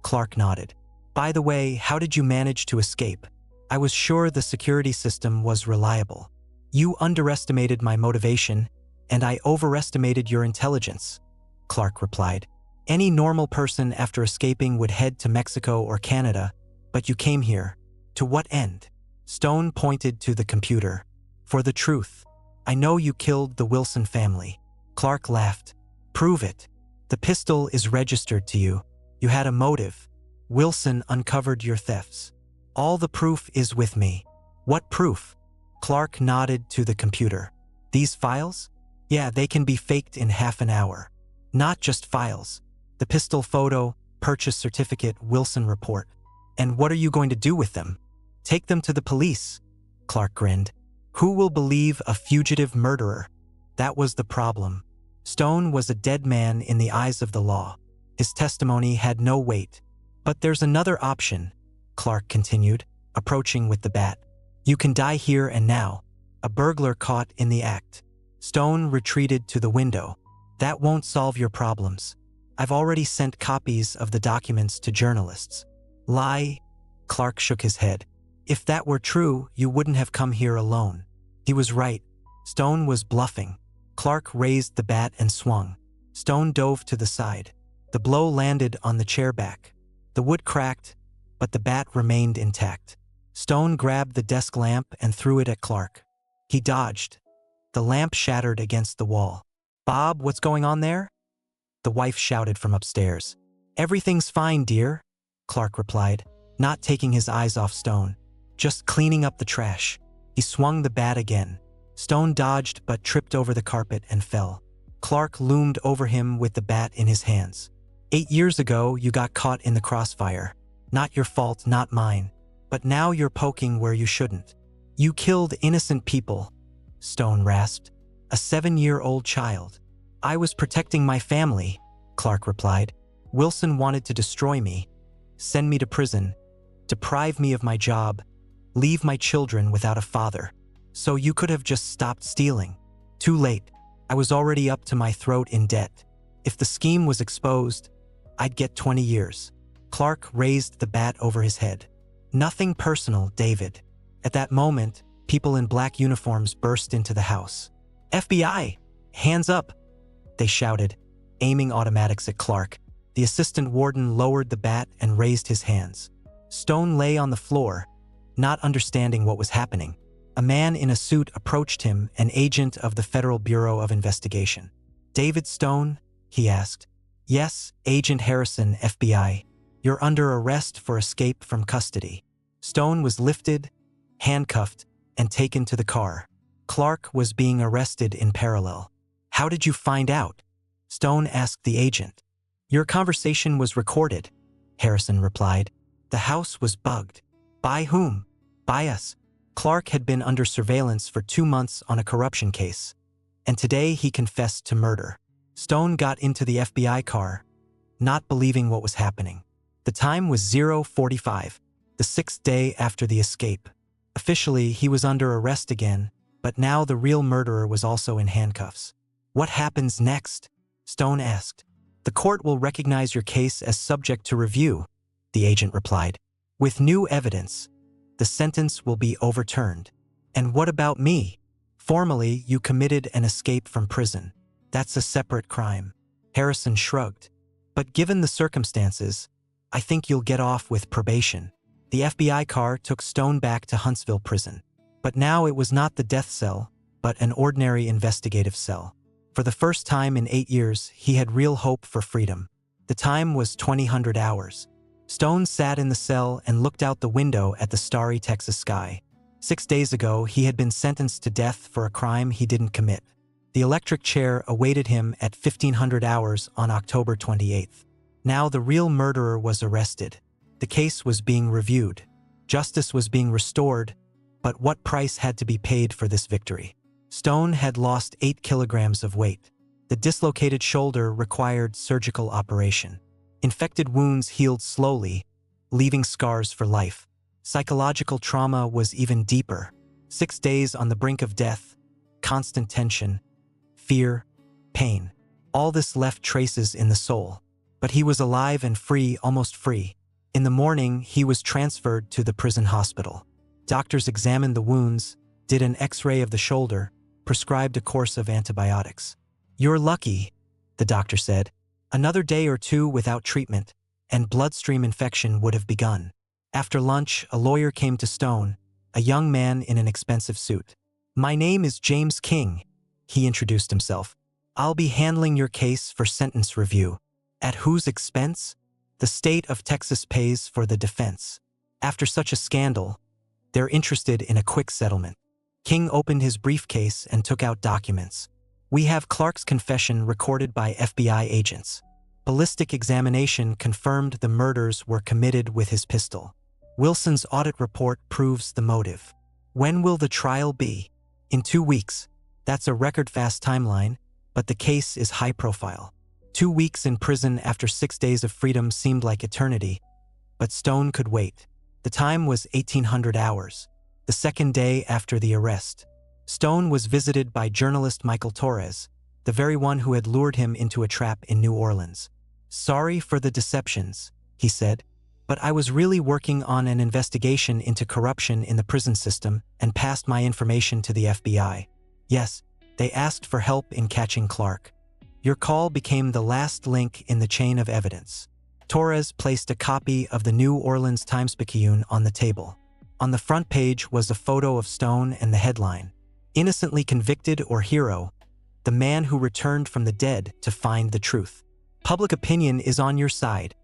Clark nodded. "By the way, how did you manage to escape? I was sure the security system was reliable. You underestimated my motivation, and I overestimated your intelligence," Clark replied. "Any normal person after escaping would head to Mexico or Canada, but you came here. To what end?" Stone pointed to the computer. "For the truth. I know you killed the Wilson family." Clark laughed. "Prove it. The pistol is registered to you. You had a motive. Wilson uncovered your thefts. All the proof is with me." "What proof?" Clark nodded to the computer. "These files? Yeah, they can be faked in half an hour. Not just files. The pistol photo, purchase certificate, Wilson report. And what are you going to do with them?" "Take them to the police," Clark grinned. "Who will believe a fugitive murderer?" That was the problem. Stone was a dead man in the eyes of the law. His testimony had no weight. "But there's another option," Clark continued, approaching with the bat. "You can die here and now. A burglar caught in the act." Stone retreated to the window. "That won't solve your problems. I've already sent copies of the documents to journalists." "Lie?" Clark shook his head. "If that were true, you wouldn't have come here alone." He was right. Stone was bluffing. Clark raised the bat and swung. Stone dove to the side. The blow landed on the chair back. The wood cracked, but the bat remained intact. Stone grabbed the desk lamp and threw it at Clark. He dodged. The lamp shattered against the wall. "Bob, what's going on there?" The wife shouted from upstairs. "Everything's fine, dear," Clark replied, not taking his eyes off Stone. Just cleaning up the trash. He swung the bat again. Stone dodged but tripped over the carpet and fell. Clark loomed over him with the bat in his hands. 8 years ago, you got caught in the crossfire. Not your fault, not mine. But now you're poking where you shouldn't. You killed innocent people, Stone rasped. A 7-year-old child. I was protecting my family, Clark replied. Wilson wanted to destroy me, send me to prison, deprive me of my job, leave my children without a father. So you could have just stopped stealing. Too late. I was already up to my throat in debt. If the scheme was exposed, I'd get 20 years. Clark raised the bat over his head. Nothing personal, David. At that moment, people in black uniforms burst into the house. FBI! Hands up! They shouted, aiming automatics at Clark. The assistant warden lowered the bat and raised his hands. Stone lay on the floor, not understanding what was happening. A man in a suit approached him, an agent of the Federal Bureau of Investigation. David Stone? He asked. Yes, Agent Harrison, FBI. You're under arrest for escape from custody. Stone was lifted, handcuffed, and taken to the car. Clark was being arrested in parallel. How did you find out? Stone asked the agent. Your conversation was recorded, Harrison replied. The house was bugged. By whom? By us. Clark had been under surveillance for 2 months on a corruption case, and today he confessed to murder. Stone got into the FBI car, not believing what was happening. The time was 0:45, the 6th day after the escape. Officially, he was under arrest again, but now the real murderer was also in handcuffs. What happens next? Stone asked. The court will recognize your case as subject to review, the agent replied. With new evidence, the sentence will be overturned. And what about me? Formally, you committed an escape from prison. That's a separate crime. Harrison shrugged. But given the circumstances, I think you'll get off with probation. The FBI car took Stone back to Huntsville Prison. But now it was not the death cell, but an ordinary investigative cell. For the first time in 8 years, he had real hope for freedom. The time was 2000 hours. Stone sat in the cell and looked out the window at the starry Texas sky. 6 days ago, he had been sentenced to death for a crime he didn't commit. The electric chair awaited him at 1500 hours on October 28th. Now the real murderer was arrested. The case was being reviewed. Justice was being restored, but what price had to be paid for this victory? Stone had lost 8 kilograms of weight. The dislocated shoulder required surgical operation. Infected wounds healed slowly, leaving scars for life. Psychological trauma was even deeper. 6 days on the brink of death, constant tension, fear, pain. All this left traces in the soul. But he was alive and free, almost free. In the morning, he was transferred to the prison hospital. Doctors examined the wounds, did an X-ray of the shoulder, prescribed a course of antibiotics. You're lucky, the doctor said. Another day or 2 without treatment, and bloodstream infection would have begun. After lunch, a lawyer came to Stone, a young man in an expensive suit. My name is James King, he introduced himself. I'll be handling your case for sentence review. At whose expense? The state of Texas pays for the defense. After such a scandal, they're interested in a quick settlement. King opened his briefcase and took out documents. We have Clark's confession recorded by FBI agents. Ballistic examination confirmed the murders were committed with his pistol. Wilson's audit report proves the motive. When will the trial be? In 2 weeks. That's a record-fast timeline, but the case is high profile. 2 weeks in prison after 6 days of freedom seemed like eternity, but Stone could wait. The time was 1800 hours, the second day after the arrest. Stone was visited by journalist Michael Torres, the very one who had lured him into a trap in New Orleans. Sorry for the deceptions, he said, but I was really working on an investigation into corruption in the prison system and passed my information to the FBI. Yes, they asked for help in catching Clark. Your call became the last link in the chain of evidence. Torres placed a copy of the New Orleans Times-Picayune on the table. On the front page was a photo of Stone and the headline, Innocently Convicted or Hero, the man who returned from the dead to find the truth. Public opinion is on your side,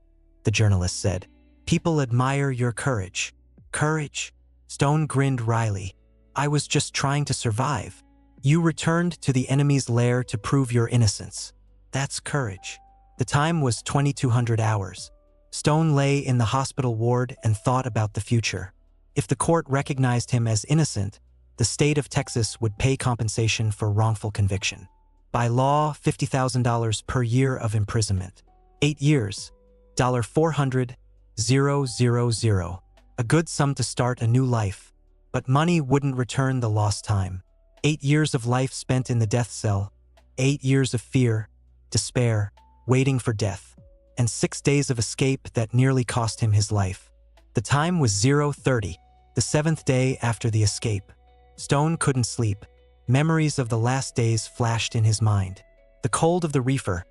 the journalist said. People admire your courage. Courage? Stone grinned wryly. "I was just trying to survive. You returned to the enemy's lair to prove your innocence. That's courage." The time was 2200 hours. Stone lay in the hospital ward and thought about the future. If the court recognized him as innocent, the state of Texas would pay compensation for wrongful conviction. By law, $50,000 per year of imprisonment. 8 years, $400,000. A good sum to start a new life. But money wouldn't return the lost time. 8 years of life spent in the death cell, 8 years of fear, despair, waiting for death, and 6 days of escape that nearly cost him his life. The time was 0:30, the 7th day after the escape. Stone couldn't sleep. Memories of the last days flashed in his mind. The cold of the reefer,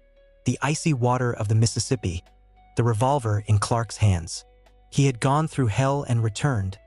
the icy water of the Mississippi, the revolver in Clark's hands. He had gone through hell and returned,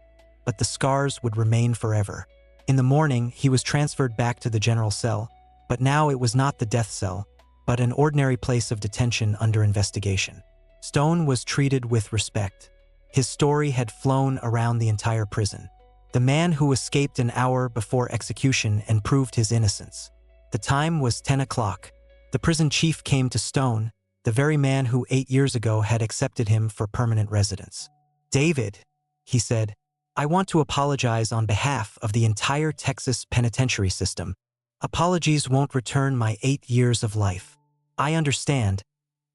but the scars would remain forever. In the morning, he was transferred back to the general cell, but now it was not the death cell, but an ordinary place of detention under investigation. Stone was treated with respect. His story had flown around the entire prison. The man who escaped an hour before execution and proved his innocence. The time was 10 o'clock. The prison chief came to Stone, the very man who 8 years ago had accepted him for permanent residence. "David," he said, "I want to apologize on behalf of the entire Texas penitentiary system. Apologies won't return my 8 years of life. I understand,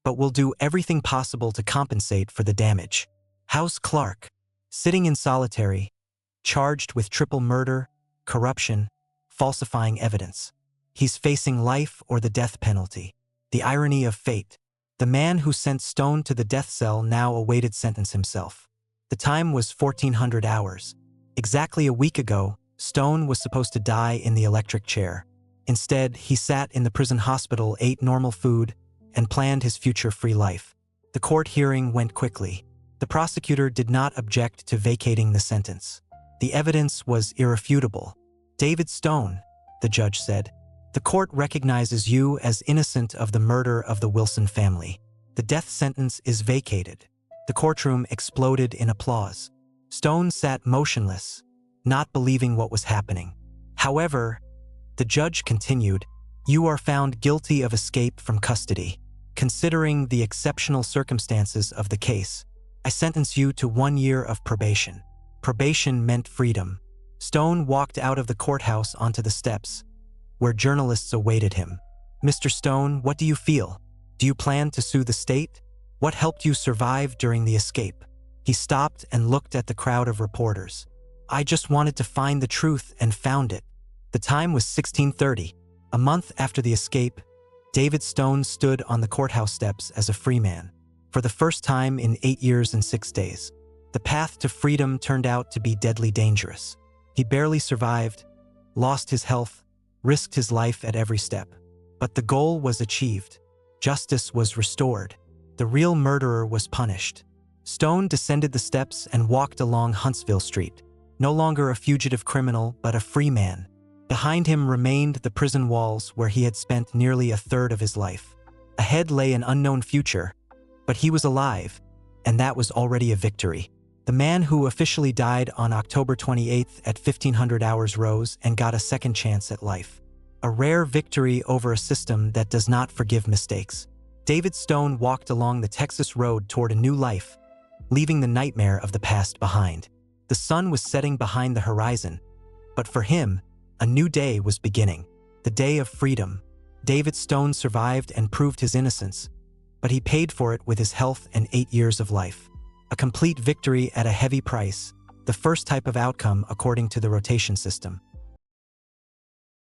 but we'll do everything possible to compensate for the damage." How's Clark? Sitting in solitary, charged with triple murder, corruption, falsifying evidence. He's facing life or the death penalty. The irony of fate. The man who sent Stone to the death cell now awaited sentence himself. The time was 1400 hours. Exactly a week ago, Stone was supposed to die in the electric chair. Instead, he sat in the prison hospital, ate normal food, and planned his future free life. The court hearing went quickly. The prosecutor did not object to vacating the sentence. The evidence was irrefutable. "David Stone," the judge said, "the court recognizes you as innocent of the murder of the Wilson family. The death sentence is vacated." The courtroom exploded in applause. Stone sat motionless, not believing what was happening. However, the judge continued, "You are found guilty of escape from custody. Considering the exceptional circumstances of the case, I sentence you to 1 year of probation." Probation meant freedom. Stone walked out of the courthouse onto the steps, where journalists awaited him. "Mr. Stone, what do you feel? Do you plan to sue the state? What helped you survive during the escape?" He stopped and looked at the crowd of reporters. "I just wanted to find the truth and found it." The time was 1630. A month after the escape, David Stone stood on the courthouse steps as a free man. For the first time in 8 years and 6 days. The path to freedom turned out to be deadly dangerous. He barely survived, lost his health, risked his life at every step. But the goal was achieved. Justice was restored. The real murderer was punished. Stone descended the steps and walked along Huntsville Street, no longer a fugitive criminal but a free man. Behind him remained the prison walls where he had spent nearly a third of his life. Ahead lay an unknown future, but he was alive, and that was already a victory. The man who officially died on October 28th at 1500 hours rose and got a second chance at life. A rare victory over a system that does not forgive mistakes. David Stone walked along the Texas road toward a new life, leaving the nightmare of the past behind. The sun was setting behind the horizon, but for him, a new day was beginning. The day of freedom. David Stone survived and proved his innocence, but he paid for it with his health and 8 years of life. A complete victory at a heavy price, the first type of outcome according to the rotation system.